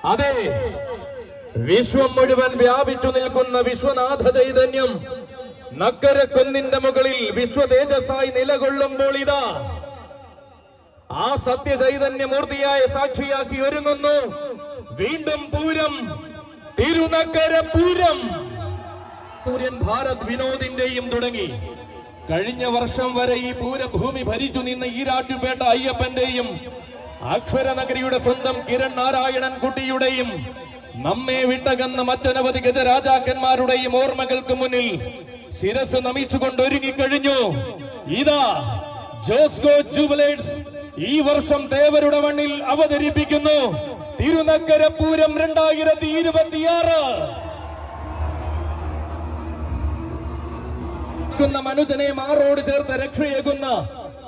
അതെ, വിശ്വം മുഴുവൻ വ്യാപിച്ചു നിൽക്കുന്ന വിശ്വനാഥ ചൈതന്യം നക്കരക്കുന്നിന്റെ മുകളിൽ വിശ്വ തേജസ്സായി നിലകൊള്ളുമ്പോൾ ഇതാ ആ സത്യ ചൈതന്യമൂർത്തിയായ സാക്ഷിയാക്കി ഒരുങ്ങുന്നു വീണ്ടും പൂരം, തിരുനക്കര പൂരം. സൂര്യൻ ഭാരത് വിനോദിന്റെയും തുടങ്ങി കഴിഞ്ഞ വർഷം വരെ ഈ പൂരഭൂമി ഭരിച്ചു നിന്ന ഈരാറ്റുപേട്ട അയ്യപ്പന്റെയും അക്ഷരനഗരിയുടെ സ്വന്തം കിരൺ നാരായണൻ കുട്ടിയുടെയും നമ്മെ വിട്ടകന്ന മറ്റനവധി ഗജരാജാക്കന്മാരുടെയും ഓർമ്മകൾക്ക് മുന്നിൽ ശിരസ് നമിച്ചുകൊണ്ട് ഒരുങ്ങിക്കഴിഞ്ഞു. ഇതാ ജോസ്കോ ജൂബിലേഴ്സ് ഈ വർഷം തേവരുടെ മണ്ണിൽ അവതരിപ്പിക്കുന്നു തിരുനക്കര പൂരം 2026. മനുജനെ മാറോട് ചേർത്ത് രക്ഷയേകുന്ന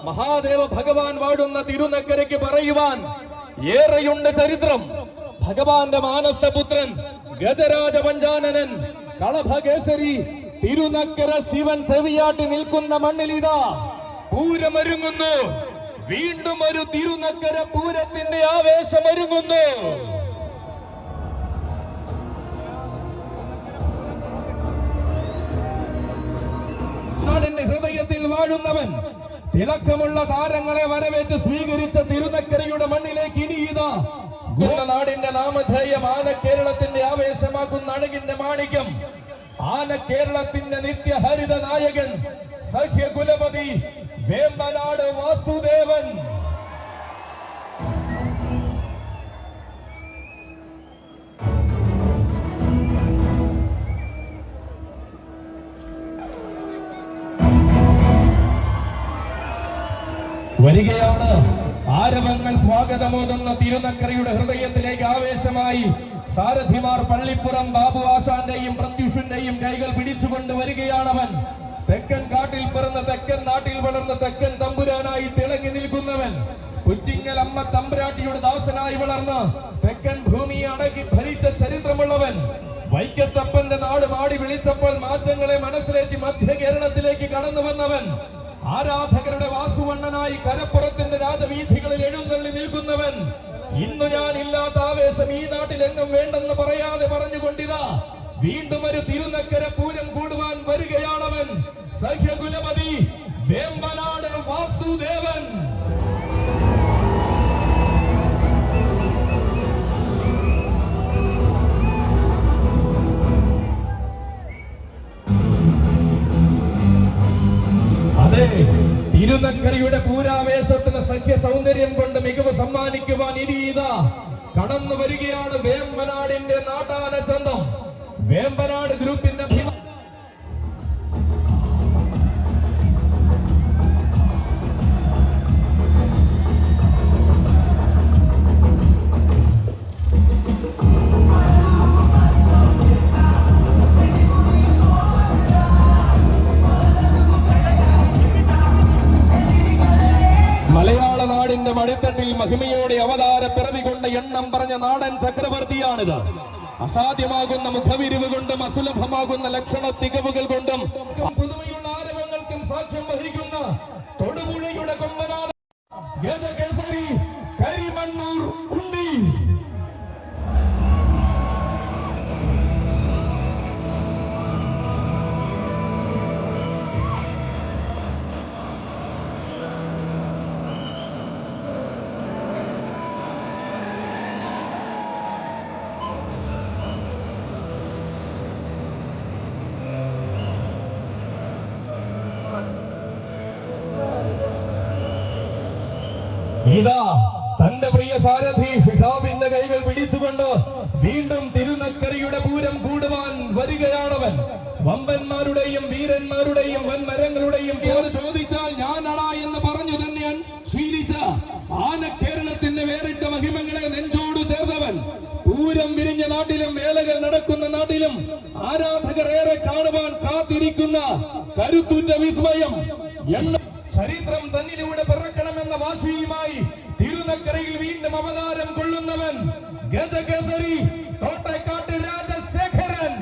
മഹാദേവ ഭഗവാൻ വാഴുന്ന തിരുനക്കരയ്ക്ക് പറയുവാൻ ഏറെയുണ്ട് ചരിത്രം. ഭഗവാന്റെ മാനസപുത്രൻ ഗജരാജ പഞ്ചാനനൻ കളഭകേസരി തിരുനക്കര ശിവൻ ചെവിയാട്ടി നിൽക്കുന്ന മണ്ണിലിതാ പൂരമൊരുങ്ങുന്നു. വീണ്ടും ഒരു തിരുനക്കര പൂരത്തിന്റെ ആവേശമൊരുങ്ങുന്നു. നാടിന്റെ ഹൃദയത്തിൽ വാഴുന്നവൻ, തിളക്കമുള്ള താരങ്ങളെ വരവേറ്റ് സ്വീകരിച്ച തിരുനക്കരയുടെ മണ്ണിലേക്ക് ഇനിയിതാ നാടിന്റെ നാമധേയം ആന കേരളത്തിന്റെ ആവേശമാക്കുന്ന അഴകിന്റെ മാണിക്യം, ആന കേരളത്തിന്റെ നിത്യഹരിത നായകൻ സഖ്യകുലപതി വേമ്പനാട് വാസുദേവൻ. വരികയാണ് ആരവങ്ങൾ സ്വാഗതമോതുന്ന തിരുനക്കരയുടെ ഹൃദയത്തിലേക്ക് ആവേശമായി സാരഥിമാർ പള്ളിപ്പുറം ബാബു ആശാന്റെയും പ്രത്യുഷിന്റെയും കൈകൾ പിടിച്ചുകൊണ്ട് വരികയാണവൻ. തെക്കൻ കാട്ടിൽ പിറന്ന തെക്കൻ നാട്ടിൽ വളർന്ന തെക്കൻ തമ്പുരാനായി തിളങ്ങി നിൽക്കുന്നവൻ, കുറ്റിങ്ങൽ അമ്മ തമ്പുരാട്ടിയുടെ ദാസനായി വളർന്ന തെക്കൻ ഭൂമിയെ അടക്കി ഭരിച്ച ചരിത്രമുള്ളവൻ, വൈക്കത്തപ്പന്റെ നാട് മാടി വിളിച്ചപ്പോൾ മാറ്റങ്ങളെ മനസ്സിലേറ്റി മധ്യ കേരളത്തിലേക്ക് കടന്നു വന്നവൻ, ആരാധകരുടെ വാസുവണ്ണനായി കരപ്പുറത്തിന്റെ രാജവീഥികളിൽ എഴുന്നള്ളി നിൽക്കുന്നവൻ, ഇന്നു ഞാൻ ഇല്ലാത്ത ആവേശം ഈ നാട്ടിലെങ്ങും വേണ്ടെന്ന് പറയാതെ പറഞ്ഞുകൊണ്ടിതാ വീണ്ടും ഒരു തിരുനക്കര പൂരം കൂടുവാൻ വരികയാണവൻ സഖ്യകുലപതി വേമ്പനാട് വാസുദേവൻ. അതെ, തിരുനക്കരയുടെ പൂരാവേശത്തിന് സഖ്യ സൗന്ദര്യം കൊണ്ട് മികവ് സമ്മാനിക്കുവാൻ ഇനിയിതാ കടന്നു വരികയാണ് വേമ്പനാടിന്റെ നാട്ടാന ചന്തം, വേമ്പനാട് ഗ്രൂപ്പിന്റെ മലയാള നാടിന്റെ മടിത്തട്ടിൽ മഹിമയോടെ അവതാര പിറവി കൊണ്ട് എണ്ണം പറഞ്ഞ നാടൻ ചക്രവർത്തിയാണിത്. അസാധ്യമാകുന്ന മുഖവിരിവ് കൊണ്ടും അസുലഭമാകുന്ന ലക്ഷണ തികവുകൾ കൊണ്ടും പുതുമയുള്ള ആരവങ്ങൾക്കും സാക്ഷ്യം വഹിക്കുന്ന തൊടുപുഴയുടെ കൊമ്പനാട് ഗജകേസരി കരിമണ്ണൂർ ഉണ്ണി. ഇതാ തന്റെ പ്രിയ സാരഥി ഷിഹാബിന്റെ കൈകൾ പിടിച്ചുകൊണ്ട് വീണ്ടും തിരുനക്കരയുടെ പൂരം കൂടുവാൻ വരികയാണവൻ. വമ്പന്മാരുടെയും വീരന്മാരുടെയും വൻമരങ്ങളുടെയും പേര് ചോദിച്ചാൽ ഞാനടാ എന്ന് പറഞ്ഞു തന്നെ ശീലിച്ച ആന കേരളത്തിന്റെ വേറിട്ട മഹിമങ്ങളെ നെഞ്ചോട് ചേർന്നവൻ, പൂരം വിരിഞ്ഞ നാട്ടിലും വേലകൾ നടക്കുന്ന നാട്ടിലും ആരാധകർ ഏറെ കാണുവാൻ കാത്തിരിക്കുന്ന കരുത്തുറ്റ വിസ്മയം, ചരിത്രം തന്നിലൂടെ പിറക്കണമെന്ന വാശിയുമായി തിരുനക്കരയിൽ വീണ്ടും അവതാരം കൊള്ളുന്നവൻ ഗജകേസരി തോട്ടക്കാട്ട് രാജശേഖരൻ.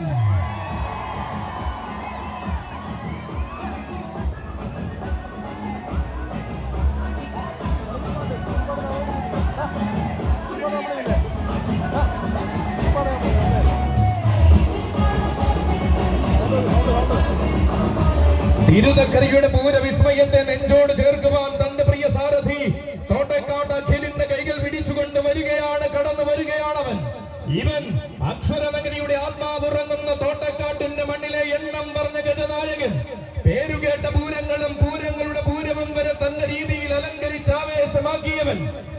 തിരുനക്കരയുടെ പൂരവിസ്മയത്തെ നെഞ്ചോട് ചേർക്കുവാൻ തന്റെ പ്രിയ സാരഥി തോട്ടക്കാട് അഖിലിന്റെ കൈകൾ പിടിച്ചുകൊണ്ട് വരികയാണ്, കടന്നു വരികയാണവൻ. ഇവൻ അക്ഷരനഗരിയുടെ ആത്മാവുറങ്ങുന്ന തോട്ടക്കാട്ടിന്റെ മണ്ണിലെ എണ്ണം പറഞ്ഞ ഗജനായകൻ. പേരുകേട്ട പൂരങ്ങളും പൂരങ്ങളുടെ പൂരവും വരെ തന്റെ രീതിയിൽ അലങ്കരിച്ച് ആവേശമാക്കിയവൻ.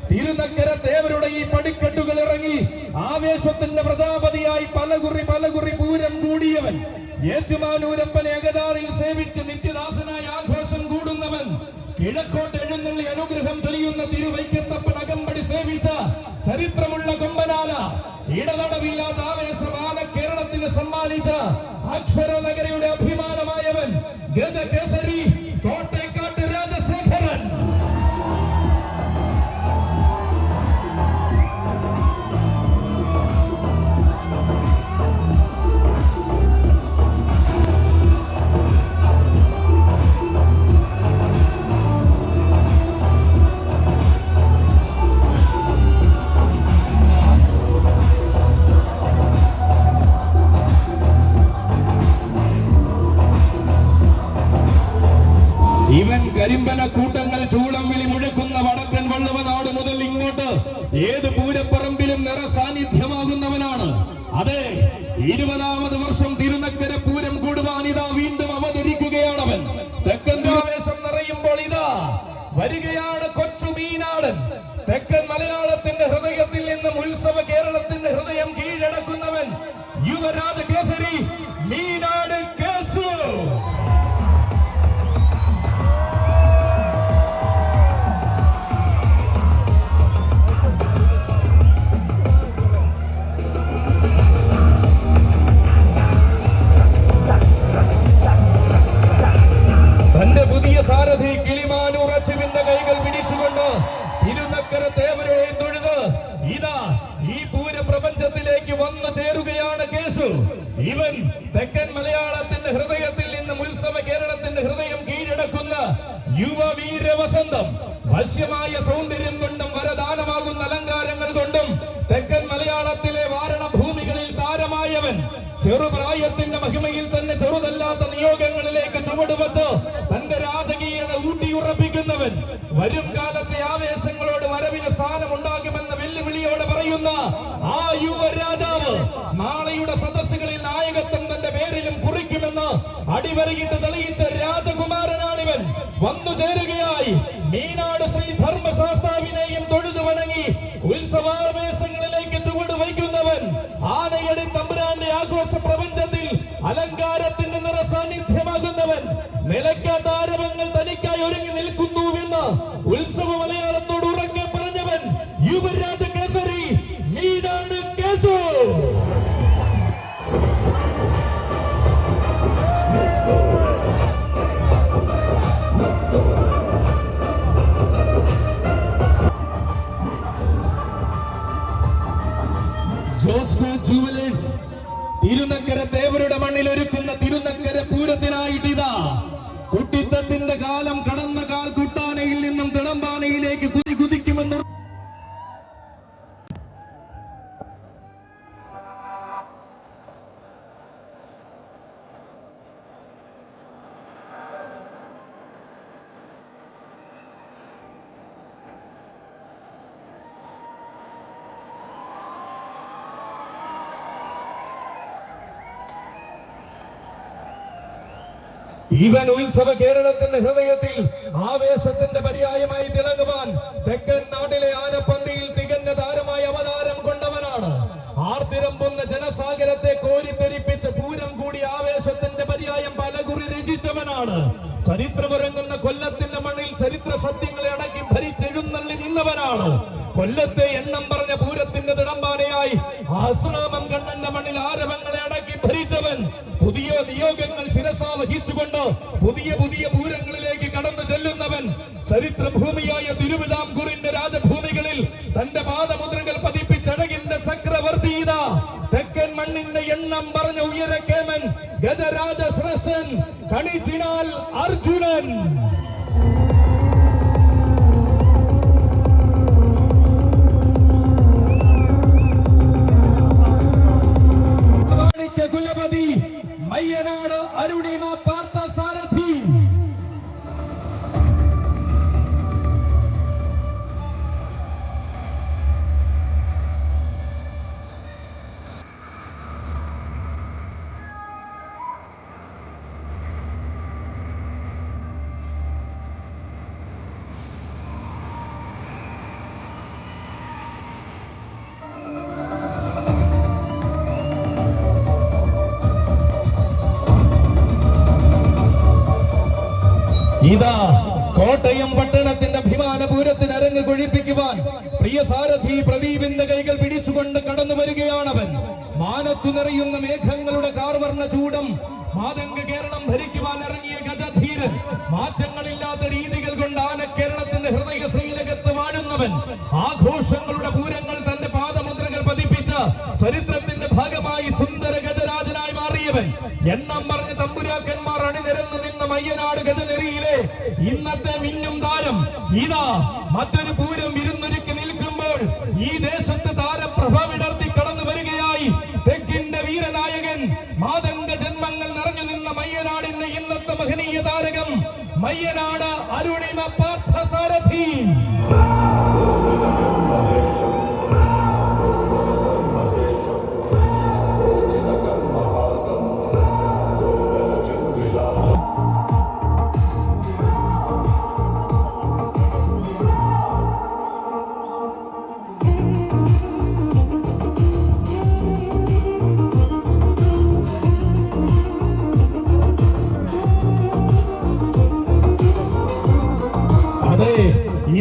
തിരുനക്കര തേവരുടെ ഈ പടിക്കെട്ടുകൾ ഇറങ്ങി ആവേശത്തിന്റെ പ്രജാപതിയായി പലകുറി പൂരം കൂടിയവൻ. ഏറ്റുമാനൂരപ്പനെ അകതാറിൽ സേവിച്ച് നിത്യദാസനായി ആഘോഷം കൂടുന്നവൻ. കിഴക്കോട്ട് എഴുന്നള്ളി അനുഗ്രഹം ചൊരിയുന്ന തിരുവൈക്കത്തപ്പൻ അകമ്പടി സേവിച്ച ചരിത്രമുള്ള കൊമ്പനാല. ഇടതടവില്ലാത്ത ആവേശമാന കേരളത്തിന് സമ്മാനിച്ച അക്ഷരനഗരയുടെ അഭിമാനമായവൻ ഗജകേസരി തോട്ടേക്കാട്ട് രാജശേഖരൻ. ഇവൻ കരിമ്പന കൂട്ടങ്ങൾ ചൂളം വിളി മുഴക്കുന്ന വടക്കൻ വള്ളുവനാട് മുതൽ ഇങ്ങോട്ട് ഏത് പൂരപ്പറമ്പിലും നിറ സാന്നിധ്യമാകുന്നവനാണ്. അതെ, 20ാമത് വർഷം തിരുനക്കര പൂരം കൂടുവാൻ ഇതാ വീണ്ടും അവതരിക്കുകയാണവൻ. തെക്കൻ ആവേശം നിറയുമ്പോൾ ഇതാ വരികയാണ് കൊച്ചു മീനാടൻ. തെക്കൻ മലയാളത്തിന്റെ ഹൃദയത്തിൽ നിന്നും ഉത്സവ കേരളത്തിന്റെ ഹൃദയം കീഴടക്കുന്നവൻ യുവരാജ കേസരി മീനാട് കേസു. തന്റെ പുതിയ സാരഥി കിളിമാനൂർ അച്ചുവിന്റെ കൈകൾ പിടിച്ചുകൊണ്ട് തിരുനക്കര തേവരെയും തൊഴുത് ഇതാ ഈ പൂരപ്രപഞ്ചത്തിലേക്ക് വന്നു ചേരുകയാണ് കേസു. ഇവൻ തെക്കൻ മലയാളത്തിന്റെ ഹൃദയത്തിൽ നിന്നും ഉത്സവ കേരളത്തിന്റെ ഹൃദയം കീഴടക്കുന്ന യുവവീര വസന്തം. വശ്യമായ സൗന്ദര്യം കൊണ്ടും വരദാനമാകുന്ന അലങ്കാരങ്ങൾ കൊണ്ടും തെക്കൻ മലയാളത്തിലെ വാരണഭൂമികളിൽ താരമായവൻ. ചെറുപ്രായത്തിന്റെ മഹിമയിൽ തന്നെ ചെറുതല്ലാത്ത നിയോഗങ്ങളിലേക്ക് ചുവടുവച്ച് തന്റെ രാജകീയത ഊട്ടിയുറപ്പിക്കുന്നവൻ. വരും കാലത്തെ ആവേശങ്ങളോട് വരവിന് സ്ഥാനമുണ്ടാകുമെന്ന വെല്ലുവിളിയോടെ പറയുന്ന ആ യുവരാജാവ് നാളെയുടെ സദസ്സുകളിൽ നായകത്വം തന്റെ പേരിലും കുറിക്കുമെന്ന് അടിവരയിട്ട് തെളിയിച്ച രാജകുമാരനാണിവൻ. വന്നു ചേരുകയായി മീനാട് ശ്രീ ധർമ്മശാസ്താവിനെയും തൊഴുതു വണങ്ങി ഉത്സവാവേശങ്ങളിലേക്ക് ചുവട് വയ്ക്കുന്നവൻ. ആനയടി തമ്പുരാന്റെ ആഘോഷ പ്രപഞ്ചത്തിൽ അലങ്കാരത്തിന്റെ നിറ സാന്നിധ്യമാകുന്നവൻ. നിലയ്ക്കാത്ത ആരവങ്ങൾ തനിക്കായി ഒരുങ്ങി നിൽക്കുന്നുവെന്ന് ഉത്സവ മലയാളത്തോട് ഉറക്കെ പറഞ്ഞവൻ യുവരാജ കേസരി മീനാട് കേസു. ജോസ്കോ ജുവലേഴ്സ് തിരുനക്കര തേവരുടെ മണ്ണിൽ ഒരുക്കുന്ന തിരുനക്കര പൂരത്തിനായിട്ടിതാ കുട്ടിത്തത്തിന്റെ കാലം കടന്ന കാൽ കുട്ടാനയിൽ നിന്നും തിടമ്പാനയിലേക്ക് കുതിക്കുമെന്ന് ഇവൻ ഉത്സവ കേരളത്തിന്റെ ഹൃദയത്തിൽ ആവേശത്തിന്റെ പര്യായമായി തിളങ്ങുവാൻ തെക്കൻ നാട്ടിലെ ആനപ്പന്തിയിൽ തികഞ്ഞ താരമായ അവതാരം കൊണ്ടവനാണ്. ആർത്തിരമ്പുന്ന ജനസാഗരത്തെ കോരിത്തെരിപ്പിച്ച് പൂരം കൂടി ആവേശത്തിന്റെ പര്യായം പലകുറി രചിച്ചവനാണ്. ചരിത്രമുറങ്ങുന്ന കൊല്ലത്തിന്റെ മണ്ണിൽ ചരിത്ര സത്യങ്ങളെ അടക്കി ഭരിച്ചെഴുന്നള്ളി നിന്നവനാണ്. കൊല്ലത്തെ എണ്ണം പറഞ്ഞ പൂരത്തിന്റെ തിടമ്പാനയായി ആശ്രാമം കണ്ണന്റെ മണ്ണിൽ ആരവങ്ങളെ അടക്കി ഭരിച്ചവൻ. പുതിയ നിയോഗങ്ങൾ ശിരസാ വഹിച്ചുകൊണ്ട് പുതിയ പൂരങ്ങളിലേക്ക് കടന്നു ചെല്ലുന്നവൻ. ചരിത്രഭൂമിയായ തിരുവിതാംകൂറിന്റെ രാജഭൂമികളിൽ തന്റെ പാദമുദ്രകൾ പതിപ്പിച്ചഴകിന്റെ ചക്രവർത്തിത തെക്കൻ മണ്ണിന്റെ എണ്ണം പറഞ്ഞ ഉയരക്കേമൻ ഗജരാജ ശ്രേഷ്ഠൻ കണിച്ചിനാൽ അർജുനൻ. കുലപതി മയ്യനാട് അരുണിമ പാർത്ഥ സാരഥി ഇതാ കോട്ടയം പട്ടണത്തിന്റെ അഭിമാനപൂരത്തിന് അരങ്ങ് കൊഴിപ്പിക്കുവാൻ പ്രിയ സാരഥി പ്രദീപിന്റെ കൈകൾ പിടിച്ചുകൊണ്ട് കടന്നു വരികയാണവൻ. മാനത്തു നിറയുന്ന മേഘങ്ങളുടെ കാർവർണ്ണ ചൂടം മാതംഗ കേരളം ഭരിക്കുവാൻ ഇറങ്ങിയ ഗജധീരൻ. മാറ്റങ്ങളില്ലാത്ത രീതികൾ കൊണ്ട് ആന കേരളത്തിന്റെ ഹൃദയ ശ്രീലകത്ത് വാഴുന്നവൻ. ആഘോഷങ്ങളുടെ പൂരങ്ങൾ തന്റെ പാദമുദ്രകൾ പതിപ്പിച്ച ചരിത്രത്തിന്റെ ഭാഗമായി സുന്ദര ഗജരാജനായി മാറിയവൻ. എണ്ണം പറഞ്ഞ തമ്പുരാക്കന്മാർ അണിനിരന്നു നിന്ന മയ്യനാട് ഗജനെറിയിലെ ഇന്നത്തെ മിന്നും താരം ഇതാ മറ്റൊരു പൂരം വിരുന്നൊരുക്കി നിൽക്കുമ്പോൾ ഈ ദേശത്ത് താരപ്രഭ വിടർത്തി കടന്നു വരികയായി തെക്കിന്റെ വീരനായകൻ. മാതംഗ ജന്മങ്ങൾ നിറഞ്ഞു നിന്ന മയ്യനാടിന്റെ ഇന്നത്തെ മഹനീയ താരകം മയ്യനാട് അരുണിമ പാർത്ഥസാരഥി.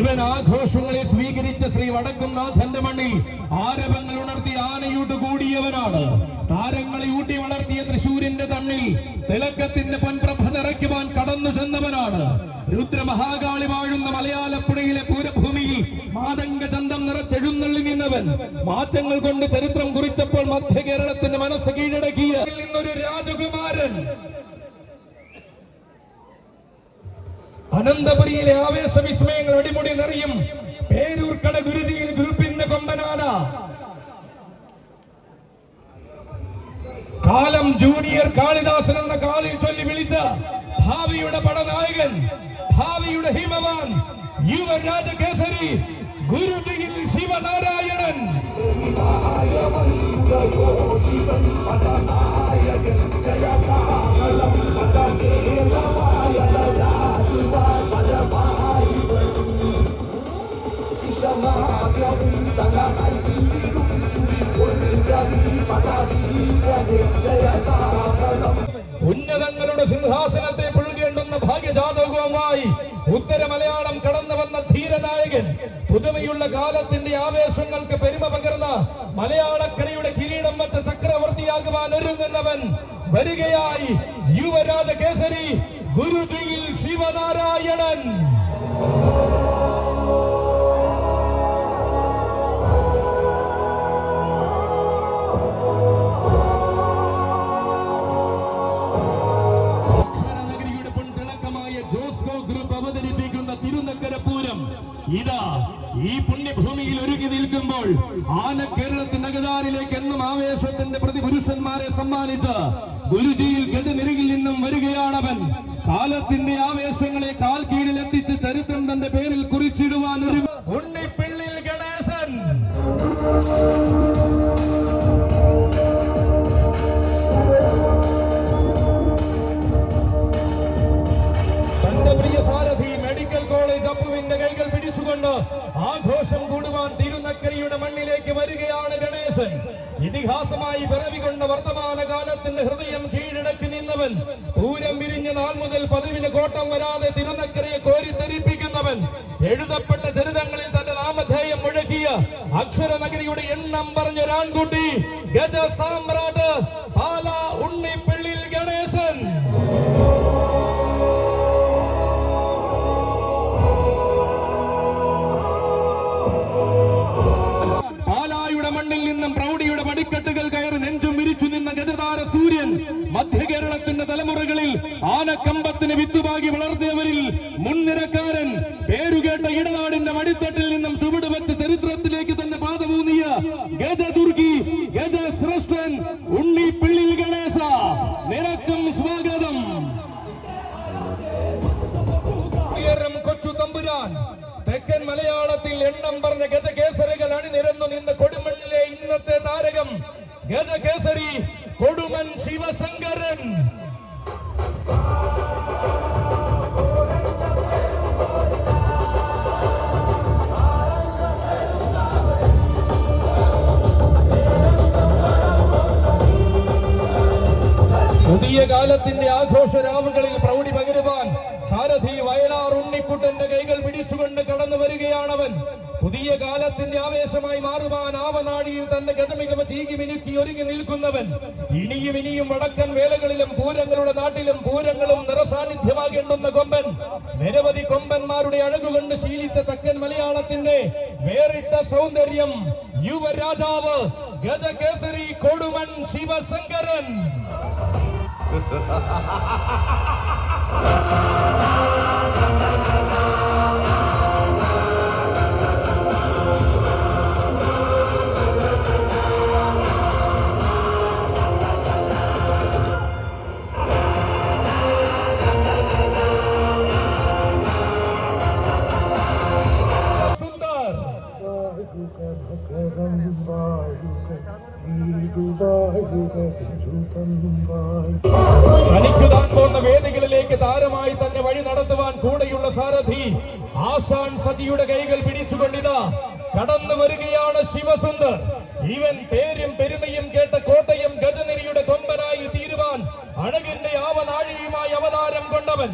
ഇവൻ ആഘോഷങ്ങളെ സ്വീകരിച്ച ശ്രീ വടക്കുംനാഥന്റെ മണ്ണിൽ ആരവങ്ങൾ ഉണർത്തി ആനയൂട്ട് കൂടിയവനാണ്. താരങ്ങളെ ഊട്ടി വളർത്തിയ തൃശൂരിന്റെ തണ്ണിൽ തിളക്കത്തിന്റെ പൊൻപ്രഭ നിറയ്ക്കുവാൻ കടന്നു ചെന്നവനാണ്. രുദ്രമഹാകാളി വാഴുന്ന മലയാളപ്പുഴയിലെ പൂരഭൂമിയിൽ മാതംഗ ചന്തം നിറച്ചെഴുന്നള്ളി നിന്നവൻ. മാറ്റങ്ങൾ കൊണ്ട് ചരിത്രം കുറിച്ചപ്പോൾ മധ്യ കേരളത്തിന്റെ മനസ്സ് കീഴടക്കിയ നിന്നൊരു രാജകുമാരൻ. അനന്തപുരിയിലെ ആവേശ വിസ്മയങ്ങൾ അടിമുടി നിറയും പേരൂർക്കട ഗുരുജിയിൽ ഗ്രൂപ്പിന്റെ കൊമ്പനാന. കാലം ജൂനിയർ കാളിദാസൻ എന്ന കാലിൽ ചൊല്ലി വിളിച്ച ഭാവിയുടെ പടനായകൻ, ഭാവിയുടെ ഹിമവാൻ, യുവരാജ കേസരി ഗുരുജിയിൽ ശിവനാരായണൻ. ഉന്നതങ്ങളുടെ സിംഹാസനത്തെ പുഴുകേണ്ടുന്ന ഭാഗ്യജാതകവുമായി ഉത്തര മലയാളം കടന്നു വന്ന ധീരനായകൻ. പുതുമയുള്ള കാലത്തിന്റെ ആവേശങ്ങൾക്ക് പെരുമ പകർന്ന മലയാളക്കരയുടെ കിരീടം വച്ച ചക്രവർത്തിയാകുവാൻ ഒരുങ്ങുന്നവൻ വരികയായി. യുവരാജ കേസരി ഗുരുജിയിൽ ശിവനാരായണൻ. അവതരിപ്പിക്കുന്ന തിരുനക്കര പൂരം ഇതാ ഈ പുണ്യഭൂമിയിൽ ഒരുങ്ങി നിൽക്കുമ്പോൾ ആന കേരളത്തിനകതാരിലേക്ക് എന്നും ആവേശത്തിന്റെ പ്രതിപുരുഷന്മാരെ സമ്മാനിച്ച ഗുരുജിയിൽ ഗജനിരകിൽ നിന്നും വരികയാണവൻ. കാലത്തിന്റെ ആവേശങ്ങളെ കാൽ കീഴിലെത്തിച്ച് ചരിത്രം തന്റെ പേരിൽ കുറിച്ചിടുവാൻ ഒരു ഉണ്ണിപ്പിള്ളിൽ ഗണേശൻ. കൈകൾ പിടിച്ചുകൊണ്ട് ആഘോഷം കൂടുവാൻ തിരുനക്കരയുടെ മണ്ണിലേക്ക് വരികയാണ് ഗണേശൻ. ഇതിഹാസമായി പിറവികൊണ്ട വർത്തമാനകാലത്തിന്റെ ഹൃദയം കീഴടക്കി നിന്നവൻ. പൂരം വിരിഞ്ഞ നാൾ മുതൽ പതിവിന് കോട്ടം വരാതെ തിരുനക്കരയെ കോരിത്തെരിപ്പിക്കുന്നവൻ. എഴുതപ്പെട്ട ചരിതങ്ങളിൽ തന്റെ നാമധേയം മുഴക്കിയ അക്ഷരനഗരിയുടെ എണ്ണം പറഞ്ഞൊരാൺകുട്ടി ഗജ സാമ്രാട്ട് പാല ഉണ്ണിപ്പിള്ളിൽ ഗണേശൻ. മണ്ണിൽ നിന്നും പ്രൗഢിയുടെ പടിക്കെട്ടുകൾ കയറി നെഞ്ചും വിരിച്ചു നിന്ന ഗജതാര സൂര്യൻ. മധ്യ കേരളത്തിന്റെ തലമുറകളിൽ ആനക്കമ്പത്തിന് വിത്തുപാകി വളർത്തിയവരിൽ മുൻനിരക്കാരൻ. പേരുകേട്ട ഇടനാടിന്റെ മടിത്തട്ടിൽ നിന്നും ചുവടുവെച്ച ചരിത്രത്തിലേക്ക് തന്നെ പാദമൂന്നിയ ഗജദുർഗി ഗജശ്രേഷ്ഠൻ ഉണ്ണിപ്പിള്ളിൽ ഗണേശ, നിനക്കും സ്വാഗതം. കൊച്ചു തമ്പുരാൻ തെക്കൻ മലയാളത്തിൽ എണ്ണം പറഞ്ഞ ഗജകേസരികൾ അണിനിരന്നു നിന്ന കൊടുമണ്ണിലെ ഇന്നത്തെ താരകം ഗജകേസരി കൊടുമൺ ശിവശങ്കരൻ. പുതിയ കാലത്തിന്റെ ആഘോഷ രാവുകളിൽ പ്രൗഢി പകരുവാൻ സാരഥി വയൽ ഒരുങ്ങുകയാണവൻ. പുതിയ കാലത്തിന്റെ ആവേശമായി മാറുവാൻ ആവനാഴിയിൽ തന്റെ ഗതമികമ ചീകി മിനുക്കി ഒരുങ്ങി നിൽക്കുന്നവൻ. ഇനിയും ഇനിയും വടക്കൻ വേലകളിലും പൂരങ്ങളുടെ നാട്ടിലും പൂരങ്ങളും നിറസാന്നിധ്യമാകേണ്ടുന്ന കൊമ്പൻ. നിരവധി കൊമ്പന്മാരുടെ അഴകുകൊണ്ട് ശീലിച്ച തെക്കൻ മലയാളത്തിന്റെ വേറിട്ട സൗന്ദര്യം യുവരാജാവ് ഗജകേസരി കൊടുമൺ ശിവശങ്കരൻ. തനിക്കുതാൻ പോകുന്ന വേദികളിലേക്ക് താരമായി തന്നെ വഴി നടത്തുവാൻ കൂടെയുള്ള സാരഥി ആശാൻ സജിയുടെ കൈകൾ പിടിച്ചുകൊണ്ടിതാ കടന്നു വരികയാണ് ശിവസുന്ദർ. ഇവൻ പേരും പെരുമയും കേട്ട കോട്ടയം ഗജനിരിയുടെ കൊമ്പനായി തീരുവാൻ അഴകിന്റെ ആവനാഴിയുമായി അവതാരം കൊണ്ടവൻ.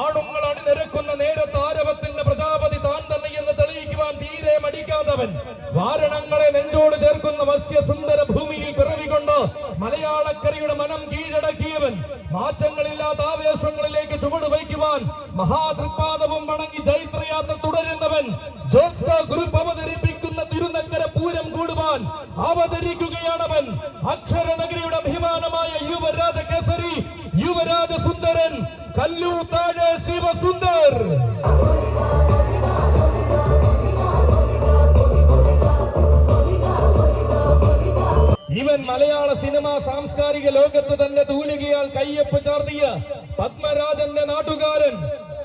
ആണുങ്ങൾ അണിനിരക്കുന്ന നേരത്ത് ആരവത്തിന്റെ പ്രജാപതി താൻ തന്നെ എന്ന് തെളിയിക്കുവാൻ തീരെ മടിക്കാത്തവൻ. വാരണങ്ങളെ നെഞ്ചോട് ചേർക്കുന്ന വശ്യസുന്ദര ഭൂമിയിൽ പിറവികൊണ്ട് മലയാളക്കരയുടെ മനം കീഴടക്കിയവൻ. മാറ്റങ്ങളില്ലാത്ത ആവേശങ്ങളിലേക്ക് ചുവട് വയ്ക്കുവാൻ മഹാതൃപാദവും വണങ്ങി ജൈത്രയാത്ര തുടരുന്നവൻ. ജ്യോത്സ്ന ഗ്രൂപ്പ് അവതരിപ്പിക്കുന്ന തിരുനക്കര പൂരം കൂടുവാൻ അവതരിക്കുകയാണവൻ. അക്ഷരനഗരിയുടെ അഭിമാനമായ യുവരാജ കേസരി യുവരാജ സുന്ദരൻ കല്ലൂർ താഴെ ശിവസുന്ദർ. ഇവൻ മലയാള സിനിമാ സാംസ്കാരിക ലോകത്ത് തന്നെ തൂലികയാൽ കയ്യൊപ്പ് ചാർത്തിയ പത്മരാജന്റെ നാട്ടുകാരൻ.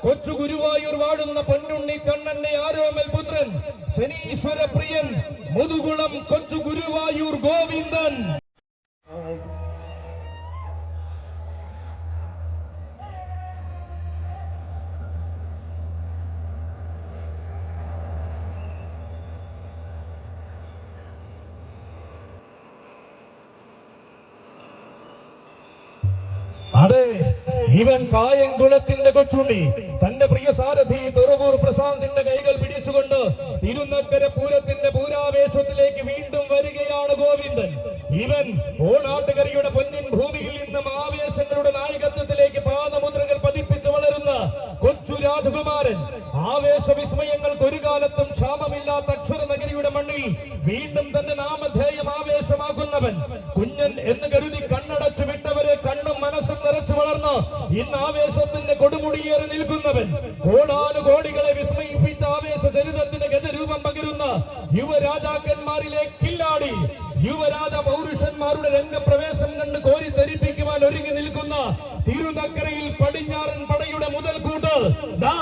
കൊച്ചു ഗുരുവായൂർ വാഴുന്ന പൊന്നുണ്ണി കണ്ണന്റെ ആരോമൽ പുത്രൻ ശനീശ്വര പ്രിയൻ മുതുകുളം കൊച്ചു ഗുരുവായൂർ ഗോവിന്ദൻ. അതെ, ഇവൻ കായംകുളത്തിന്റെ കൊച്ചുണ്ണി. തന്റെ പ്രിയ സാരഥി തുറവൂർ പ്രസാദിന്റെ കൈകൾ പിടിച്ചുകൊണ്ട് തിരുനക്കര പൂരത്തിന്റെ പൂരാവേശത്തിലേക്ക് വീണ്ടും വരികയാണ് ഗോവിന്ദൻ. ഇവൻ ഓണാട്ടുകരയുടെ പൊന്നിൻ ഭൂമിയിൽ നിന്നും ആവേശങ്ങളുടെ നായകത്വത്തിലേക്ക് പാദമുദ്രകൾ പതിപ്പിച്ച് വളരുന്ന കൊച്ചു രാജകുമാരൻ. ആവേശ വിസ്മയങ്ങൾക്ക് ഒരു കാലത്തും ക്ഷാമമില്ലാത്ത അക്ഷരനഗരിയുടെ മണ്ണിൽ വീണ്ടും തന്റെ നാമധേയം ആവേശമാകുന്നവൻ. കുഞ്ഞൻ എന്ന് കരുതി കണ്ണടച്ചു വിട്ടവരെ കണ്ണും മനസ്സും നിറച്ചു വളർന്ന് ഇന്ന് ആവേശത്തിന്റെ കൊടുമുടിയേറി നിൽക്കുന്നവൻ. കോടാനുകോടികളെ വിസ്മയിപ്പിച്ച ആവേശ ചരിതത്തിന് ഗജരൂപം പകരുന്ന യുവരാജാക്കന്മാരിലെ കില്ലാടി. യുവരാജ പൗരുഷന്മാരുടെ രംഗപ്രവേശം കണ്ട് കോരിത്തരിപ്പിക്കുവാൻ ഒരുങ്ങി നിൽക്കുന്ന തിരുനക്കരയിൽ പടിഞ്ഞാറൻ പടയുടെ മുതൽക്കൂട്ട് ദാ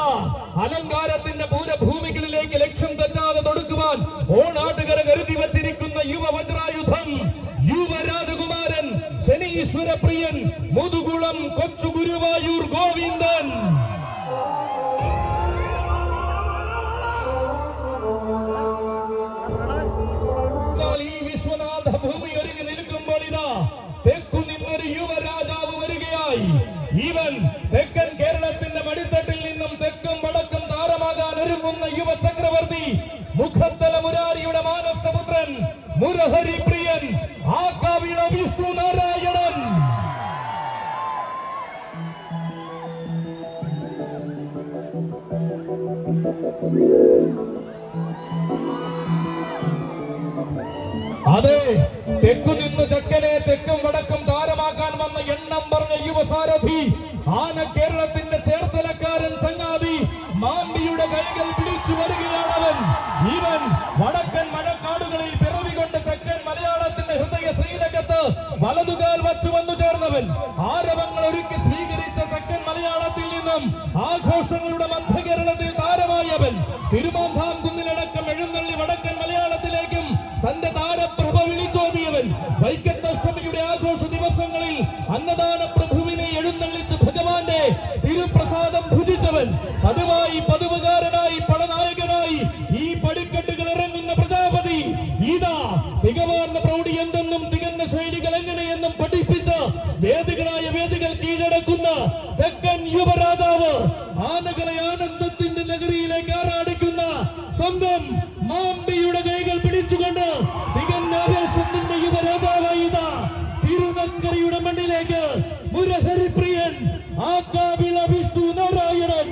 അലങ്കാരത്തിന്റെ പൂരഭൂമികളിലേക്ക് ലക്ഷ്യം തെറ്റാതെ തൊടുക്കുവാൻ ഓണാട്ടുകര കരുതി വച്ചിരിക്കുന്ന യുവവജ്രായുധം യുവരാജകുമാരൻ ശനീശ്വര പ്രിയൻ മുതുകുളം കൊച്ചു ഗുരുവായൂർ ഗോവിന്ദൻ. ഈ വിശ്വനാഥ ഭൂമി ഒരുങ്ങി നിൽക്കുമ്പോൾ ഇതാ തെക്കു നിന്നൊരു യുവരാജാവ് വരികയായി. ഇവൻ തെക്കൻ കേരളത്തിന്റെ മടിത്തട്ടിൽ നിന്നും തെക്കും വടക്കും താരമാകാൻ ഒരുങ്ങുന്ന യുവ ചക്രവർത്തി മുഖത്തല മുരാരിയുടെ മാനസപുത്രൻ മുരഹരി പ്രിയൻ ആകാവിള വിഷ്ണു നാരായണൻ. അതെ, തെക്കു നിന്ന് ചക്കനെ തെക്കും വടക്കും താരമാക്കാൻ വന്ന എണ്ണം പറഞ്ഞ യുവസാരഥി ആന കേരളത്തിന്റെ ചേർത്തലക്കാരൻ ചങ്ങാതി മാമ്പിയുടെ കൈകൾ പിടിച്ചു വരികയാണവൻ. ഇവൻ വടക്കൻ മഴക്കാടുകളിൽ പിറവികൊണ്ട് തെക്കൻ മലയാളത്തിന്റെ ഹൃദയ ശ്രീലകത്ത് വലതുകാൽ വച്ചു വന്നു ചേർന്നവൻ. ആരവങ്ങൾ ഒരുക്കി സ്വീകരിച്ച തെക്കൻ മലയാളത്തിൽ നിന്നും ആഘോഷങ്ങളുടെ മധ്യ കേരളത്തിൽ താരമായവൻ. തിരുമാന്താം കുന്നിലടക്കം എഴുന്നള്ളി വടക്കൻ മലയാളത്തിലേക്കും തന്റെ താരപ്രഭ വിളിച്ചോതിയവൻ. വൈക്കത്തഷ്ടമിയുടെ ആഘോഷ ദിവസങ്ങളിൽ അന്നദാന പ്രഭുവിനെ എഴുന്നള്ളിച്ച് ഭഗവാന്റെ തിരുപ്രസാദം ഭുജിച്ചവൻ. പതിവായി പതിവുകാരനായി പടനായകനായി ഈ പടിക്കെട്ടുകൾ ഇറങ്ങുന്ന പ്രജാപതി ഇതാ തികവാർന്ന പ്രൗഢി എന്തെന്നും തികഞ്ഞ ശൈലികൾ എങ്ങനെയെന്നും പഠിപ്പിച്ച് വേദികളായ വേദികൾ കീഴടക്കുന്ന തെക്കൻ യുവരാജാവ് ആനകളെ ആനന്ദത്തിന്റെ നഗരിയിലേക്ക് ആറാടിക്കുന്ന സ്വന്തം ആക്കാവിള വിഷ്ണു നാരായണൻ.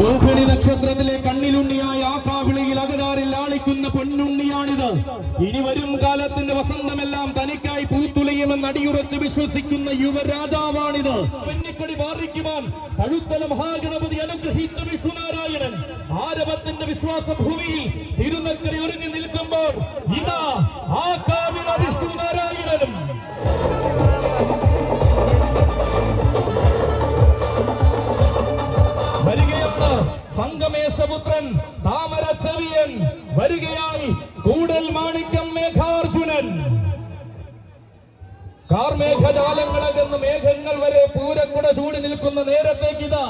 രോഹിണി നക്ഷത്രത്തിലെ കണ്ണിലുണ്ണിയായ ആക്കാവിളിയിൽ അകതാറിൽ ആളിക്കുന്ന പൊന്നുണ്ണിയാണിത്. ഇനി വരും കാലത്തിന്റെ വസന്തമെല്ലാം തനിക്കായി പൂത്തുലയുമെന്ന് അടിയുറച്ച് വിശ്വസിക്കുന്ന യുവരാജാവാണിത്. പെണ്ണിക്കൊടി ബാധിക്കുവാൻ തഴുത്തല മഹാഗണപതി അനുഗ്രഹിച്ച വിഷ്ണുനാരായണൻ ആരവത്തിന്റെ വിശ്വാസ ഭൂമിയിൽ തിരുനക്കര ഒരുങ്ങി നിൽക്കുമ്പോൾ ഇതാ ആക്കാവിള വിഷ്ണുനാരായണനും വരികയാണ്. സംഗമേശപുത്രൻ താമര ചെവിയൻ വരികയായി. കൂടൽ മാണിക്യം മേഘാർജുനൻ. കാർമേഘജാലങ്ങളകന്ന് മേഘങ്ങൾ വരെ പൂരക്കുട ചൂടി നിൽക്കുന്ന നേരത്തേക്കിതാ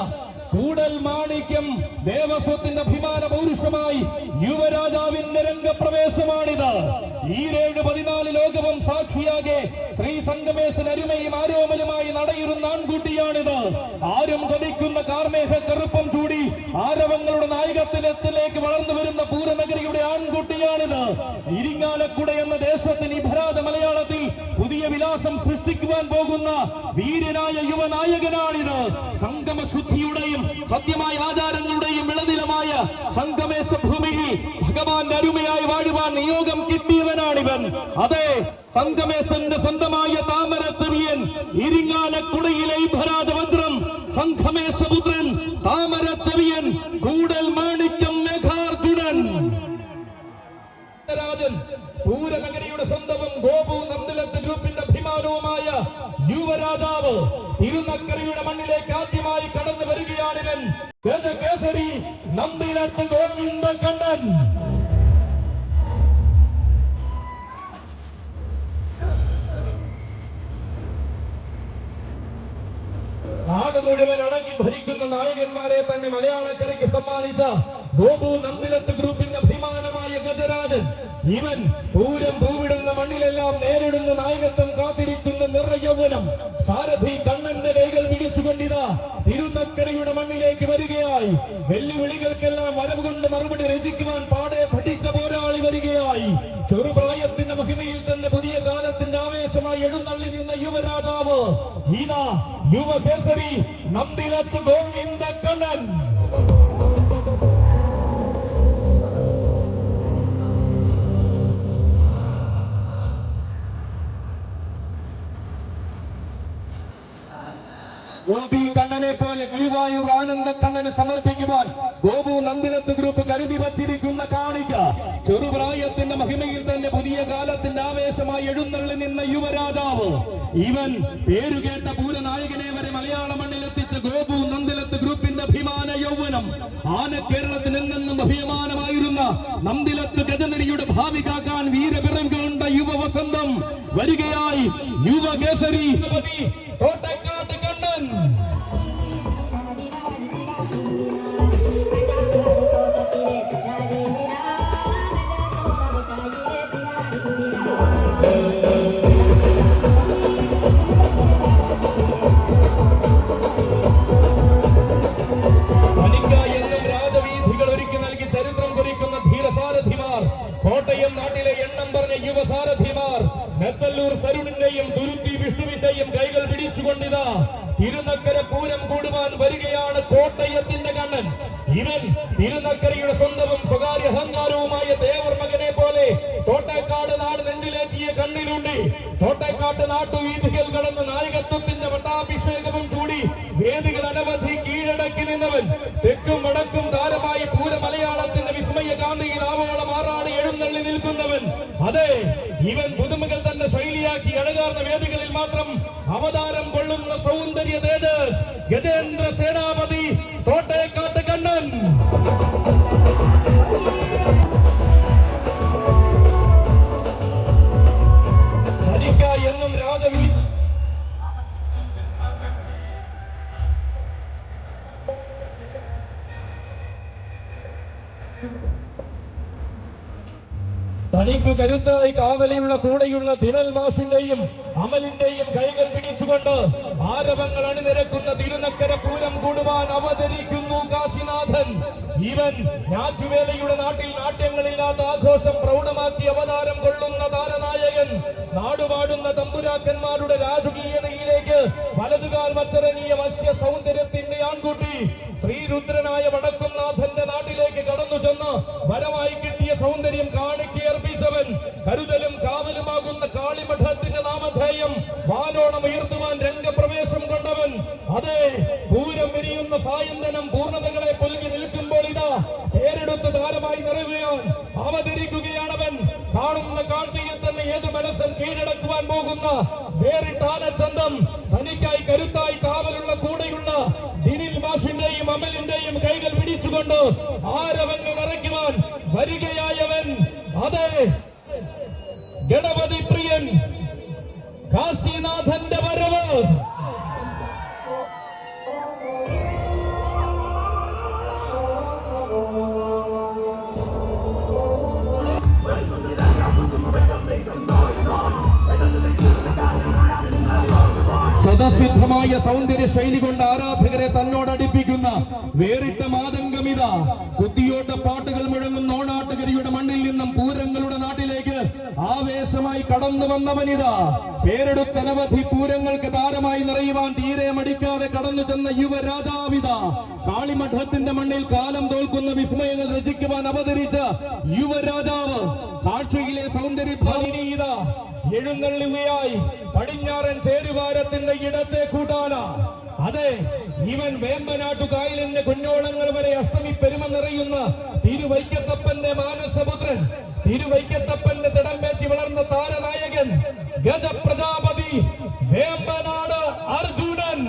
കൂടൽ മാണിക്യം ദേവസ്വത്തിന്റെ അഭിമാന പൗരുഷമായി യുവരാജാവിന്റെ രംഗപ്രവേശമാണിത്. ഈ 7-14 ലോകവും സാക്ഷിയാകെ ശ്രീ സംഗമേശൻ അരുമയും ആരോമലുമായി നടയിരുന്ന ആൺകുട്ടിയാണിത്. ആരും കൊതിക്കുന്ന കാർമേഘ കറുപ്പം ചൂടി ആരവങ്ങളുടെ നായകത്തിലേക്ക് വളർന്നു വരുന്ന പൂരനഗരിയുടെ ആൺകുട്ടിയാണിത്. ഇരിങ്ങാലക്കുട എന്ന ദേശത്തിന് ഇഭരാജ മലയാളത്തിൽ പുതിയ വിലാസം സൃഷ്ടിക്കുവാൻ പോകുന്ന വീരനായ യുവനായകനാണിത്. സംഗമശുദ്ധിയുടെയും സത്യമായ ആചാരങ്ങളുടെയും വിളനിലമായ സംഗമേശ ഭൂമിയിൽ ഭഗവാന്റെ അരുമയായി വാഴുവാൻ നിയോഗം കിട്ടിയവനാണിവൻ. അതെ, സംഗമേശന്റെ സ്വന്തമായ താമര ചെവിയൻ, ഇരിങ്ങാലക്കുടയിലെ ഇഭരാജവജ്രം, സംഗമേശപുത്രൻ താമര ചെവിയൻ, കൂടൽ മാണിക്യം മേഘാർജുനൻ. രാജൻ പൂരനഗരിയുടെ സ്വന്തവും ഗോപു നന്ദിലത്ത് ഗ്രൂപ്പിന്റെ അഭിമാനവുമായ യുവരാജാവ് തിരുനക്കരയുടെ മണ്ണിലേക്ക് ആദ്യമായി കടന്നു വരികയാണിവൻ. ഗജകേസരി നന്ദിലത്ത് ഗോവിന്ദ കണ്ണൻ. നാട് മുഴുവൻ അടങ്ങി ഭരിക്കുന്ന നായകന്മാരെ തന്നെ മലയാളക്കരയ്ക്ക് സമ്മാനിച്ച ഗോപു നന്ദിലത്ത് ഗ്രൂപ്പിന്റെ അഭിമാനമായ ഗജരാജൻ. ഇവൻ പൂരം പൂവിടുന്ന മണ്ണിലെല്ലാം നേരിടുന്ന നായകത്വം കാത്തിരിക്കുന്ന നിറയൗവനം സാരഥി കണ്ണന്റെ കൈകൾ പിടിച്ചുകൊണ്ടിതാ തിരുനക്കരയുടെ മണ്ണിലേക്ക് വരികയായി. വെല്ലുവിളികൾക്കെല്ലാം വരവ് കൊണ്ട് മറുപടി രചിക്കുവാൻ പാടെ പഠിച്ച പോരാളി വരികയായി. ചെറുപ്രായത്തിന്റെ മഹിമയിൽ തന്നെ പുതിയ കാലത്തിന്റെ ആവേശമായി എഴുന്നള്ളി നിന്ന യുവരാജാവ് ഇതാ യുവകേസരി നന്ദിലത്ത് ഗോവിന്ദ കണ്ണൻ. ഗോപി കണ്ണനെ പോലെ ഗുരുവായൂർ ആനന്ദ കണ്ണന് സമർപ്പിക്കുവാൻ ഗോപു നന്ദിലത്ത് ഗ്രൂപ്പ് കരുതി വച്ചിരിക്കുന്ന കാണിക്ക ചെറുപ്രായത്തിന്റെ മഹിമയിൽ തന്നെ പുതിയ കാലത്തിന്റെ ആവേശമായി എഴുന്നള്ളി നിന്ന യുവരാജാവ്. ഇവൻ പേരുകേട്ട പൂരനായകനെ വരെ മലയാള മണ്ണിലെത്തിച്ച ഗോപു നന്ദിലത്ത് ഗ്രൂപ്പിന്റെ അഭിമാന യൗവനം. ആന കേരളത്തിന് എന്നെന്നും അഭിമാനമായിരുന്ന നന്ദിലത്ത് ഗജനിരിയുടെ ഭാവി കാക്കാൻ വീരപിറം കൊണ്ട യുവവസന്തം വരികയായി. യുവകേസരി തോട്ടക്കാട്ട് കണ്ണൻ. കോട്ടയം നാട്ടിലെ എണ്ണം പറഞ്ഞ യുവസാരഥിമാർ നെത്തല്ലൂർ സരുണിന്റെയും തുരുത്തി വിഷ്ണുവിന്റെയും കൈകൾ പിടിച്ചുകൊണ്ടിതാ തിരുനക്കര പൂരം കൂടുവാൻ വരികയാണ് കോട്ടയത്തിന്റെ കണ്ണൻ. ഇവൻ തിരുനക്കരയുടെ സ്വന്തവും സ്വകാര്യ അഹങ്കാരവുമായ ദേവർ മകനെ പോലെ തോട്ടക്കാട് നാട് നെഞ്ചിലേക്കിയ കണ്ണിലുണ്ടി തോട്ടക്കാട്ട് നാട്ടുവീഥികൾ കടന്ന് നായകത്വത്തിന്റെ പട്ടാഭിഷേകവും ചൂടി വേദികൾ അനവധി കീഴടക്കി നിന്നവൻ. തെക്കും വടക്കും താരമായി പൂര മലയാളത്തിന്റെ വിസ്മയ കാന്തിയിൽ ആവോളം ആറാണ് എഴുന്നള്ളി നിൽക്കുന്നവൻ. അതെ, ഇവൻ പുതുമകൾ തന്നെ ശൈലിയാക്കി അഴകാർന്ന വേദികളിൽ മാത്രം അവതാരം കൊള്ളുന്ന സൗന്ദര്യ തേജസ് ഗജേന്ദ്ര സേനാപതി തോട്ടേക്കാട്ട് കണ്ണൻ. എന്നും രാജവീ തനിക്ക് കരുത്തായി കാവലിയുള്ള കൂടെയുള്ള ദിനൽ മാസിന്റെയും അമലിന്റെയും കൈകൾ പിടിച്ചുകൊണ്ട് ആരവങ്ങൾ അണിനിരക്കുന്ന തിരുനക്കര പൂരം കൂടുവാൻ അവതരിക്കുന്നു കാശിനാഥൻ. ഇവൻ ഞാറ്റുവേലയുടെ നാട്ടിൽ നാട്യങ്ങളില്ലാത്ത ആഘോഷം പ്രൗഢമാക്കി അവതാരം കൊള്ളുന്ന താരനായകൻ. നാടുപാടുന്ന തമ്പുരാക്കന്മാരുടെ രാജകീയതയിലേക്ക് വലതുകാൽ വച്ചിറങ്ങിയ വശ്യ സൗന്ദര്യത്തിന്റെ ആൺകുട്ടി ശ്രീരുദ്രനായ വടക്കുംനാഥന്റെ നാട്ടിലേക്ക് കടന്നു ചെന്ന് വരമായി കിട്ടിയ സൗന്ദര്യം കാണിക്കയർപ്പിച്ചവൻ. കരുതലും കാവലുമാകുന്ന കാളിമഠത്തിന്റെ നാമധേയം വാനോണം ഉയർത്തുവാൻ രംഗപ്രവേശം കൊണ്ടവൻ. അതെ, പൂരം വിരിയുന്ന സായന്തനം പൂർണ്ണതകളെ പുലുകി നിൽക്കുമ്പോൾ ഇതാ പേരെടുത്ത് താരമായി നിറയുകയാൻ അവതരിക്കുകയാണവൻ. കാണുന്ന കാഴ്ചയിൽ തന്നെ ഏത് മനസ്സും കീഴടക്കുവാൻ പോകുന്ന വേറിട്ട ആനച്ചന്തം തനിക്കായി കരുത്തായി കാവലുള്ള കൂടെയുള്ള ദിനിൽ മാസിന്റെയും അമലിന്റെയും കൈകൾ പിടിച്ചുകൊണ്ട് ആരവങ്ങൾ നിറയ്ക്കുവാൻ വരികയായവൻ. അതെ, ഗണപതി പ്രിയൻ കാശിനാഥന്റെ വരവ്. സ്വതസിദ്ധമായ സൗന്ദര്യ ശൈലി കൊണ്ട് ആരാധകരെ തന്നോടടുപ്പിക്കുന്ന വേറിട്ട മാതംഗമിത. കുത്തിയോട്ട പാട്ടുകൾ മുഴങ്ങുന്ന ഓണാട്ടുകരിയുടെ മണ്ണിൽ നിന്നും പൂരങ്ങളുടെ നാട്ടിലേക്ക് ആവേശമായി കടന്നു വന്നവനിതാ. പേരെടുത്തനവധി പൂരങ്ങൾക്ക് താരമായി നിറയുവാൻ തീരെ മടിക്കാതെ കടന്നു ചെന്ന യുവരാജാവിത. കാളിമഠത്തിന്റെ മണ്ണിൽ കാലം തോൽക്കുന്ന വിസ്മയങ്ങൾ രചിക്കുവാൻ അവതരിച്ച യുവരാജാവ്. കാഴ്ചയിലെ സൗന്ദര്യഭാലിനീത എഴുന്നള്ളുകയായി പടിഞ്ഞാറൻ ചേരുവാരത്തിന്റെ ഇടത്തെ കൂടാന. അതെ, ഇവൻ വേമ്പനാട്ടു കായലിന്റെ കുഞ്ഞോളങ്ങൾ വരെ അഷ്ടമി പെരുമ നിറയുന്ന തിരുവൈക്കത്തപ്പന്റെ മാനസപുത്രൻ. തിരുവൈക്കത്തപ്പന്റെ തിടമ്പേറ്റി വളർന്ന താരനായകൻ ഗജപ്രജാപതി വേമ്പനാട് അർജുനൻ.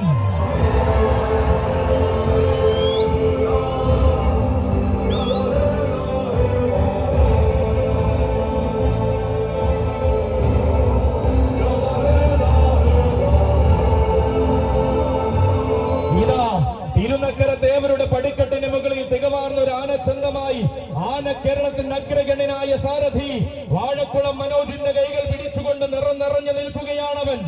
തിരുനക്കര ദേവരുടെ പടിക്കെട്ടിന് മുകളിൽ തികവാർന്ന ഒരു ആനച്ചന്തമായി ആന കേരളത്തിന്റെ അഗ്രഗണ്യനായ സാരഥി വാഴക്കുളം മനോജിന്റെ കൈകൾ പിടിച്ചുകൊണ്ട് നിറഞ്ഞു നിൽക്കുകയാണവൻ.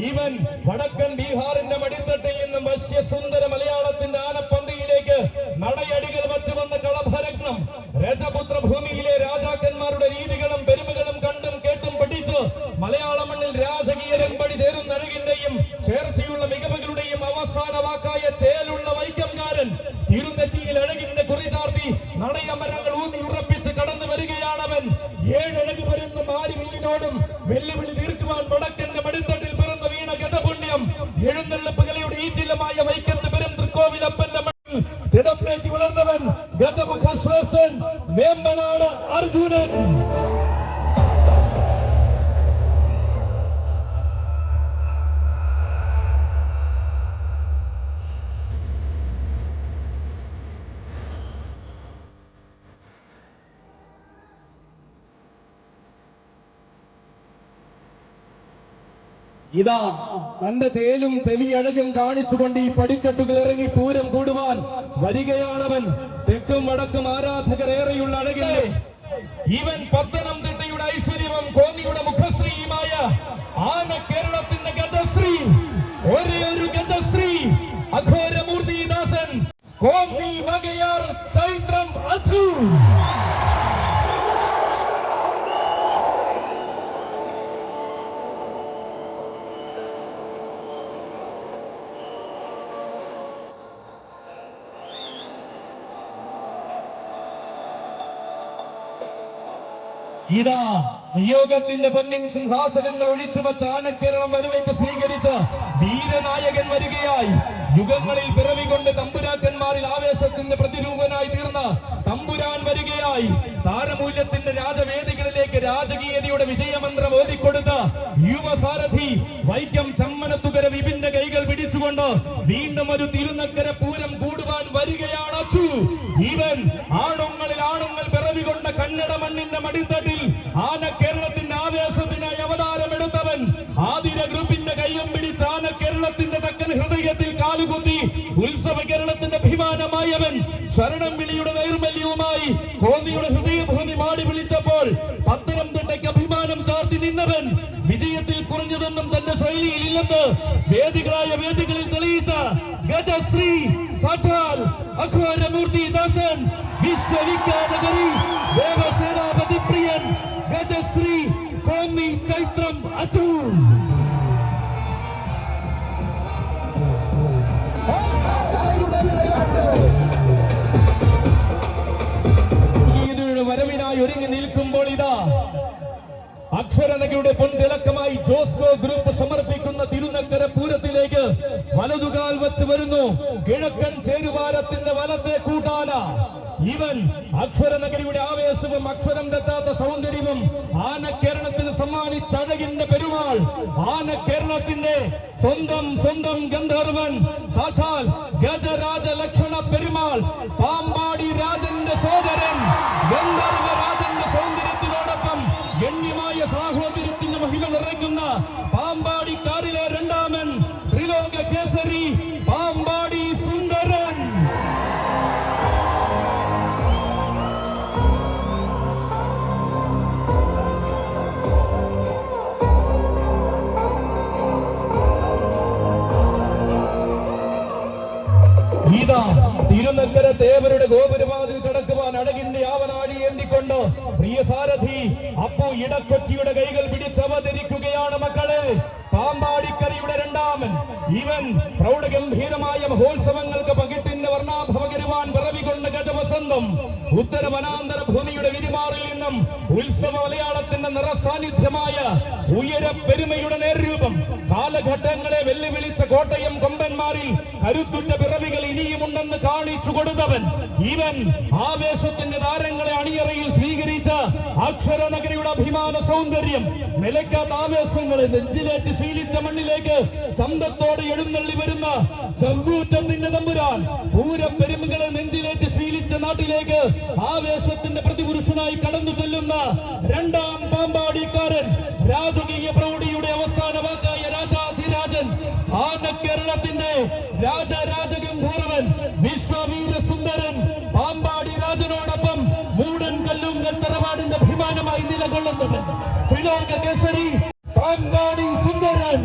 ഇവൻ വടക്കൻ ബീഹാറിന്റെ മടിത്തട്ടിൽ നിന്നും വശ്യസുന്ദര മലയാളത്തിന്റെ ആനപ്പന്തിയിലേക്ക് നടയടികൾ വച്ചു വന്ന കളഭരത്നം. രജപുത്ര ഭൂമിയിലെ രാജാക്കന്മാരുടെ രീതികളും പെരുമകളും കണ്ടും കേട്ടും പഠിച്ച് മലയാള മണ്ണിൽ രാജകീയ രംപടി ചേരുന്ന അഴകിന്റെയും ചേർച്ചയുള്ള മികവുകളുടെയും അവസാന വാക്കായ ചേലുള്ള വൈക്കംകാരൻ തിരുനെറ്റിയിൽ അഴകിന്റെ കുറി ചാർത്തി നടയമരങ്ങൾ ഊന്നി ഉറപ്പിച്ച് കടന്നു വരികയാണവൻ. ഏഴഴക് വരുന്ന മാരിവില്ലിനോടും വെല്ലുവിളി തീർക്കുവാൻ വടക്കന്റെ മടിത്തട്ടിൽ പിറന്ന വീണ ഗജപുണ്യം. എഴുന്നള്ളിപ്പുകളുടെ ഈറ്റിലമായ വൈക്കത്ത് പെരും തൃക്കോവിലപ്പന്റെ മണ്ണിൽ തിടപ്പേറ്റി വളർന്നവൻ ഗജമുഖ ശ്രേഷ്ഠൻ വേമ്പനാട് അർജുനൻ. ഇതാ തന്റെ ചേലും ചെവിയഴകും കാണിച്ചുകൊണ്ട് ഈ പടിക്കെട്ടുകൾ ഇറങ്ങി പൂരം കൂടുവാൻ വരികയാണവൻ. തെക്കും വടക്കും ആരാധകരേറെയുള്ള അഴകിലെ ഇവൻ പത്തനംതിട്ടയുടെ ഐശ്വര്യവും കോന്നിയുടെ മുഖശ്രീയുമായ ആന കേരളത്തിന്റെ ഗജശ്രീ, ഒരേ ഒരു ഗജശ്രീ അഘോരമൂർത്തിദാസൻ കോന്നി വകയാർ ചൈത്രം അച്ചു. ഇതാ നിയോഗത്തിന്റെ പൊന്നിൻ സിംഹാസനങ്ങൾ ഒഴിച്ചു വച്ച ആനക്കേരളം വരവേറ്റ് സ്വീകരിച്ച വീരനായകൻ വരികയായി. യുഗങ്ങളിൽ പിറവികൊണ്ട് തമ്പുരാക്കന്മാരിൽ ആവേശത്തിന്റെ പ്രതിരൂപനായി തീർന്ന തമ്പുരാൻ വരികയായി. താരമൂല്യത്തിന്റെ രാജവേദികളിലേക്ക് രാജകീയതയുടെ വിജയമന്ത്രം ഓതിക്കൊടുത്ത യുവസാരഥി വൈക്കം ചമ്മനത്തുകര വിപിന്റെ കൈകൾ പിടിച്ചുകൊണ്ട് വീണ്ടും ഒരു തിരുനക്കര പൂരം കൂടുവാൻ വരികയാണ് അച്ചു. ഇവൻ ആണുങ്ങളിൽ ആണുങ്ങൾ പിറവി കൊണ്ട കന്നഡ മണ്ണിന്റെ മടിത്തട്ടിൽ ആന കേരളത്തിന്റെ ആവേശത്തിനായി അവതാരമെടുത്തവൻ. ആതിര ഗ്രൂപ്പിന്റെ കയ്യും പിടിച്ച് ആന കേരളത്തിന്റെ തെക്കൻ ഹൃദയത്തിൽ കാലുകുത്തി ഉത്സവ കേരളത്തിന്റെ അഭിമാനമായവൻ. ശരണം വിളിയുടെ നൈർമല്യവുമായി കോന്നിയുടെ ഹൃദയഭൂമി മാടി വിളിച്ചപ്പോൾ വരുമ്പോൾ പത്തനംതിട്ടയ്ക്ക് അഭിമാനം ചാർത്തി നിന്നവൻ, വിജയത്തിൽ കുറഞ്ഞതൊന്നും തന്റെ ശൈലിയിൽ ഇല്ലെന്ന് വേദികളിൽ തെളിയിച്ച ഗജശ്രീ സാക്ഷാൽ അഘോരമൂർത്തി ദാസൻ, വിശ്വവിഖ്യാത കവി, ദേവസേനാപതി പ്രിയൻ ഗജശ്രീ കോന്നി ചൈത്രം അച്ചു. വരവിനായി ഒരുങ്ങി നിൽക്കുമ്പോൾ ഇതാ അക്ഷരനഗയുടെ പൊൻതിളക്കമായി ജോസ്കോ ഗ്രൂപ്പ് സമർപ്പിക്കുന്ന തിരുനക്കര പൂരത്തിലേക്ക് വലതുകാൽ വച്ച് വരുന്നു കിഴക്കൻ ചേരുവാരത്തിന്റെ വലത്തെ കൂട്ടാന. ഇവൻ അക്ഷരനഗരിയുടെ ആവേശവും അക്ഷരം തെറ്റാത്ത സൗന്ദര്യവും ആനക്കേരളത്തിന് സമ്മാനിച്ച അഴകിന്റെ പെരുമാൾ, ആനക്കേരളത്തിന്റെ സ്വന്തം ഗന്ധർവൻ, സാക്ഷാൽ ഗജരാജ ലക്ഷണ പെരുമാൾ, പാമ്പാടി രാജന്റെ സോദരൻ, ഗന്ധർവ രാജന്റെ സൗന്ദര്യത്തിനോടൊപ്പം ഗണ്യമായ സാഹോദര്യത്തിന്റെ മഹിമ നിറയ്ക്കുന്ന പാമ്പാടിക്കാരിലെ രണ്ടാമൻ, ത്രിലോക കേസരി പാമ്പാടി സുന്ദരൻ. ഇതാ തിരുനക്കര തേവരുടെ ഗോപുരവാതിൽ കടക്കുവാൻ അഴകിന്റെ ആവനാഴി ഏന്തിക്കൊണ്ട് പ്രിയ സാരഥി അപ്പു ഇടക്കൊച്ചിയുടെ കൈകൾ പിടിച്ചവതരിക്കുകയാണ് മക്കളെ. പാമ്പാടിക്കരയുടെ രണ്ടാമൻ, ഇവൻ പ്രൗഢഗംഭീരമായ മഹോത്സവങ്ങൾക്ക് പകിട്ടിന്റെ വർണ്ണാഭവകരുവാൻ പിറവികൊണ്ട ഗജവസന്തം, ഉത്തര വനാന്തര ഭൂമിയുടെ വിരിമാറിൽ നിന്നും ഉത്സവ മലയാളത്തിന്റെ നിറസാന്നിധ്യമായ ഉയര പെരുമയുടെ നേർരൂപം, കാലഘട്ടങ്ങളെ വെല്ലുവിളിച്ച കോട്ടയം കൊമ്പന്മാരിൽ കരുത്തുറ്റ പിറവികൾ ഇനിയുമുണ്ടെന്ന് കാണിച്ചു കൊടുത്തവൻ, ഇവൻ ആവേശത്തിന്റെ താരങ്ങളെ അണിയറയിൽ സ്വീകരിച്ച അക്ഷരനഗരിയുടെ അഭിമാന സൗന്ദര്യം, നിലയ്ക്കാത്ത ആവേശങ്ങളെ നെഞ്ചിലേറ്റ് ശീലിച്ച മണ്ണിലേക്ക് ചന്തത്തോടെ എഴുന്നള്ളി വരുന്ന ചവ്വൂറ്റത്തിന്റെ തമ്പുരാൻ, പൂരപ്പെരുമകളെ നെഞ്ചിലേറ്റ് ശീലിച്ച നാട്ടിലേക്ക് ആവേശത്തിന്റെ പ്രതിപുരുഷനായി കടന്നു ചെല്ലുന്ന രണ്ടാം പാമ്പാടിക്കാരൻ, രാജകീയ പ്രൗഢിയുടെ അവസാന വാക്കായ രാജാധിരാജൻ, ആനക്കേരളത്തിന്റെ രാജഗന്ധർവൻ, വിശ്വവീര സുന്ദരൻ, പാമ്പാടി രാജനോടൊപ്പം മൂടൻ കല്ലുങ്കൽ തറവാടിന്റെ അഭിമാനമായി നിലകൊള്ളുന്നവൻ, ത്രിലോക കേസരി പാമ്പാടി സുന്ദരൻ.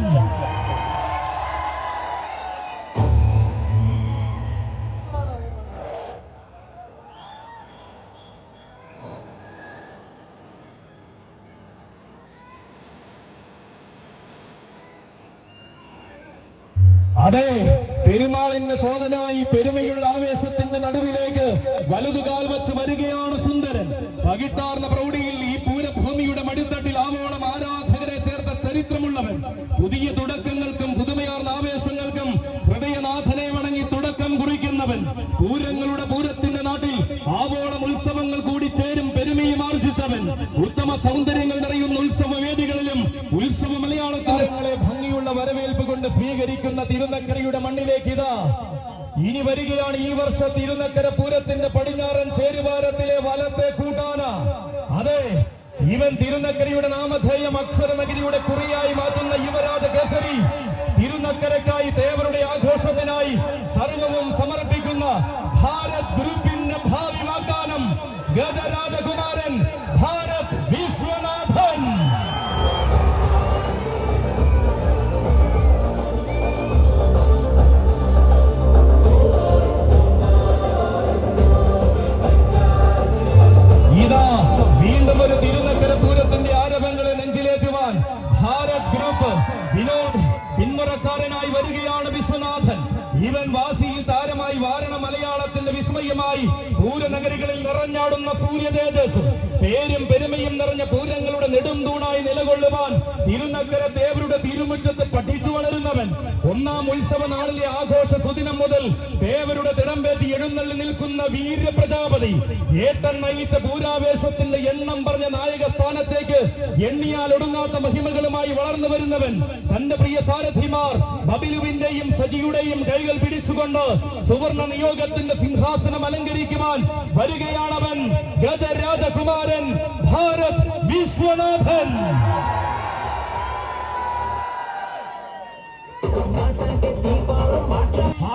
അതെ, പെരുമാളിന്റെ സോദനായി പെരുമയുള്ള ആവേശത്തിന്റെ നടുവിലേക്ക് വലതുകാൽ വച്ച് വരികയാണ് സുന്ദരൻ. പകിട്ടാർന്ന പ്രൗഢിയിൽ ഈ പൂരഭൂമിയുടെ മടിത്തട്ടിൽ ആവോളം ആരാധകരെ ചേർത്ത ചരിത്രമുള്ളവൻ, പുതിയ തുടക്കങ്ങൾക്കും പുതുമയാർന്ന ആവേശങ്ങൾക്കും ഹൃദയനാഥനെ വണങ്ങി തുടക്കം കുറിക്കുന്നവൻ, പൂരങ്ങളുടെ പൂരത്തിന്റെ നാട്ടിൽ ആവോളം ഉത്സവങ്ങൾ കൂടി ചേരും പെരുമയും ആർജിച്ചവൻ, ഉത്തമ സൗന്ദര്യങ്ങൾ നിറയുന്ന ഉത്സവ വേദികളിലും ഉത്സവ മലയാളത്തിലെ ഭംഗിയുള്ള വരവേൽപ്പ് കൊണ്ട് സ്വീകരിക്കുന്ന തിരുനക്കരയുടെ മണ്ണിലേക്ക് ഇതാ ഇനി വരികയാണ് ഈ വർഷ തിരുനക്കര പൂരത്തിന്റെ പടിഞ്ഞാറൻ ചേരുവാരത്തിലെ വലത്തെ കൂട്ടാന. അതെ, ഇവൻ തിരുനക്കരയുടെ നാമധേയം അക്ഷരനഗരിയുടെ കുറിയായി മാറ്റുന്ന യുവരാജ കേസരി, തിരുനക്കരക്കായി തേവരുടെ ആഘോഷത്തിനായി സർവവും സമർപ്പിക്കുന്ന ഭാരത് ഗ്രൂപ്പിന്റെ ഭാവി വാഗ്ദാനം, ഗജരാജകുമാരൻ ഭാരത് വിശ്വനാഥൻ. ഇതാ വീണ്ടും ഒരു തിരുനക്കര പൂരത്തിന്റെ ആരവങ്ങളെ നെഞ്ചിലേറ്റുവാൻ ഭാരത് ഗ്രൂപ്പ് വിനോദ് പിന്മുറക്കാരനായി വരികയാണ് വിശ്വനാഥൻ. ഇവൻ വാശിയിൽ താരമായി വാരണ മലയാളത്തിന്റെ വിസ്മയമായി പൂരനഗരികളിൽ നിറഞ്ഞാടുന്ന സൂര്യ തേജസ്, പേരും പെരുമയും നിറഞ്ഞ പൂരങ്ങളുടെ നെടും തൂണായി നിലകൊള്ളുവാൻ തിരുനക്കര തേവരുടെ തിരുമുറ്റത്ത് പഠിച്ചു വളരുന്നവൻ. ഒന്നാം ഉത്സവ നാളിലെ ആഘോഷ സുദിനം മുതൽ തേവരുടെ തിടമ്പേറ്റി എഴുന്നള്ളി നിൽക്കുന്ന വീര്യ പ്രജാപതി, ഏട്ടൻ നയിച്ച പൂരാവേശത്തിന്റെ എണ്ണം പറഞ്ഞ നായക സ്ഥാനത്തേക്ക് എണ്ണിയാൽ ഒടുങ്ങാത്ത മഹിമകളുമായി വളർന്നു വരുന്നവൻ, തന്റെ പ്രിയ സാരഥിമാർ ബബിലുവിന്റെയും സജിയുടെയും കൈകൾ പിടിച്ചുകൊണ്ട് സുവർണ നിയോഗത്തിന്റെ സിംഹാസനം അലങ്കരിക്കുവാൻ വരികയാണവൻ, ഗജരാജകുമാരൻ ഭാരത് വിശ്വനാഥൻ.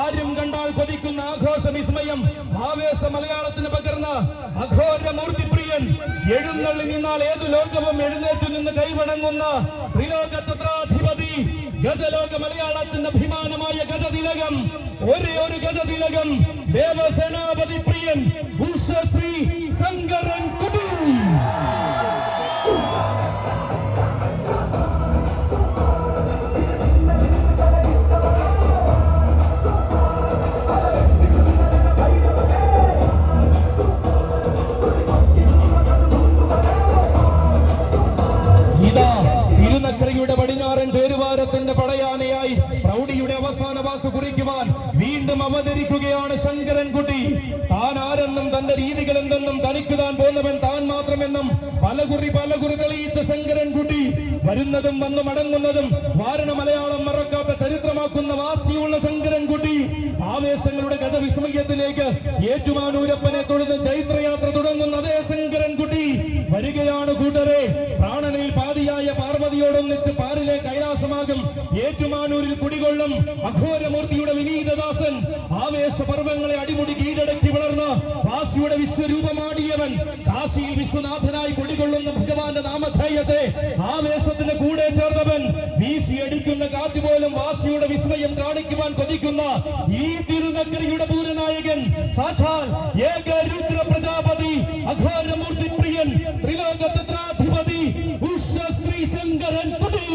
ആരും കണ്ടാൽ കൊതിക്കുന്ന ആഘോഷ വിസ്മയം, ആവേശ മലയാളത്തിന് പകർന്ന അഘോര മൂർത്തിപ്രിയ പ്രിയൻ എഴുന്നള്ളി നിന്നാൽ ഏതു ലോകവും എഴുന്നേറ്റു നിന്ന് കൈവണങ്ങുന്ന ത്രിലോക ഛത്രാധിപതി ഗജലോക മലയാളത്തിന്റെ അഭിമാനമായ ഗജതിലകം ഒരേ ഒരു ഗജതിലകം ദേവസേനാപതി പ്രിയൻ ഉഷശ്രീ ശങ്കരൻ കുടി. തിരുനക്കരയുടെ പടിഞ്ഞാറൻ ചേരുവാരത്തിന്റെ പടയാനയായി പ്രൗഢിയുടെ അവസാന വാക്ക് കുറിക്കുവാൻ വീണ്ടും അവതരിക്കുകയാണ് ശങ്കരൻകുട്ടി. താൻ ആരെന്നും തന്റെ രീതികൾ എന്തെന്നും തനിക്ക് താൻ പോന്നവൻ താൻ മാത്രമെന്നും പലകുറി തെളിയിച്ച ശങ്കരൻകുട്ടി വരുന്നതും വന്നു മടങ്ങുന്നതും വാരണ മലയാളം മറക്കാത്ത ചരിത്രമാക്കുന്ന വാസിയുള്ള ശങ്കരൻകുട്ടി ആവേശങ്ങളുടെ ഗജവിസ്മയത്തിലേക്ക് ഏറ്റുമാനൂരപ്പനെ തൊഴുന്ന ചൈത്രയാത്ര തുടങ്ങുന്ന അതേ ശങ്കരൻകുട്ടി വരികയാണ് കൂട്ടരെ. പ്രാണനിൽ പാതിയായ പാർവതിയോടൊന്നിച്ച് പാരിലെ കൈലാസമാകും ഏറ്റുമാനൂരിൽ കുടികൊള്ളും അഘോരമൂർത്തിയുടെ വിനീതദാസൻ. ആവേശ പർവ്വങ്ങളെ അടിമുടി കീഴടക്കി വളർന്ന വാസിയുടെ വിശ്വരൂപമാടിയവൻ കാശിയിൽ വിശ്വനാഥനായി കുടികൊള്ളുന്ന ഭഗവാന്റെ നാമധേയത്തെ ആവേശത്തിന് കൂടെ ചേർന്നവൻ. വീശിയടിക്കുന്ന കാറ്റ് പോലും വാസിയുടെ വിസ്മയം കാണിക്കുവാൻ കൊതിക്കുന്ന ഈ തിരുനക്കരയുടെ പൂരനായകൻ സാക്ഷാൽ ഏക രുദ്ര പ്രജാപതി അഘോരമൂർത്തി പ്രിയൻ ത്രിലോക ഛത്രാധിപതി ഉഷശ്രീ ശങ്കരൻ കുടി.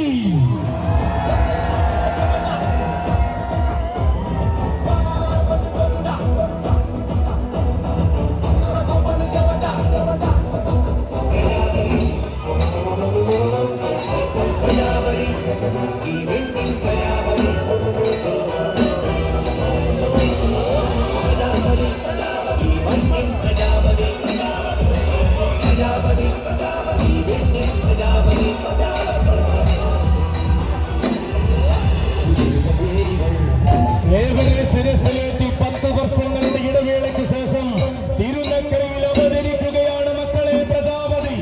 ശിരസിലേറ്റി 10 വർഷങ്ങളുടെ ഇടവേളയ്ക്ക് ശേഷം തിരുനക്കരയിൽ അവതരിക്കുകയാണ് മക്കളെ പ്രജാപതി.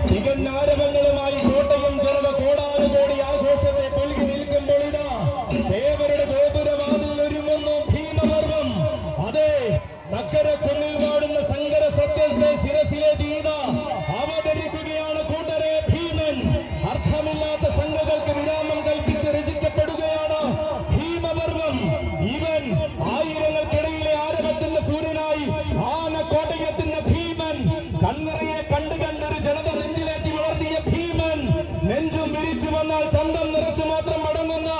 തികഞ്ഞാരവങ്ങളുമായി കോട്ടയം ചെറുവ കോടാനുകോടി ആഘോഷത്തെ കൊൽകി നിൽക്കുമ്പോൾ ഇതാ ദേവരുടെ ഗോപുരവാതിൽ ഒരുങ്ങുന്നു ഭീമപർവം. അതെ, നക്കരക്കുന്നിൽ വാടുന്ന ശങ്കര സത്യത്തെ ശിരസിലേറ്റി ഇതാ അവതരിക്കുകയാണ് കൂട്ടരെ ഭീമൻ. അർത്ഥമില്ലാത്ത സംഘങ്ങൾക്ക് വിരാമം കൽപ്പിച്ച് രചിക്കപ്പെടുകയാണ് ഭീമപർവം. ഇവൻ ആയിരങ്ങൾക്കിടയിലെ ആരവത്തിന്റെ സൂര്യനായി ആനക്കോട്ടയത്തിന്റെ ഭീമൻ. കണ്ണറയെ കണ്ടൊരു ജനത നെഞ്ചിലേറ്റി വളർത്തിയ ഭീമൻ. നെഞ്ചും വിരിച്ചു വന്നാൽ ചന്തം നിറച്ചു മാത്രം മടങ്ങുന്ന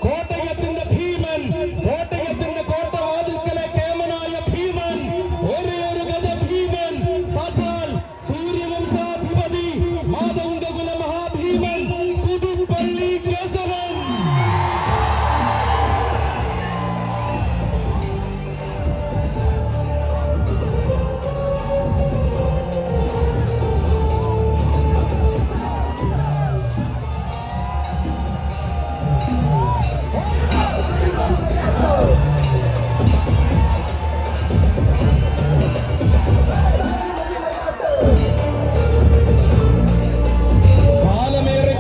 കോട്ടയത്തിന്റെ ഭീമൻ. കോട്ടയത്തിന്റെ കോട്ടവാതിൽക്കലെ കേമനായ ഭീമൻ. ഒരേ ഒരു ഗജ ഭീമൻ സാക്ഷാൽ സൂര്യവംശാധിപതി മാതംഗകുല മഹാഭീമൻ പുതുപ്പള്ളി കേശവൻ.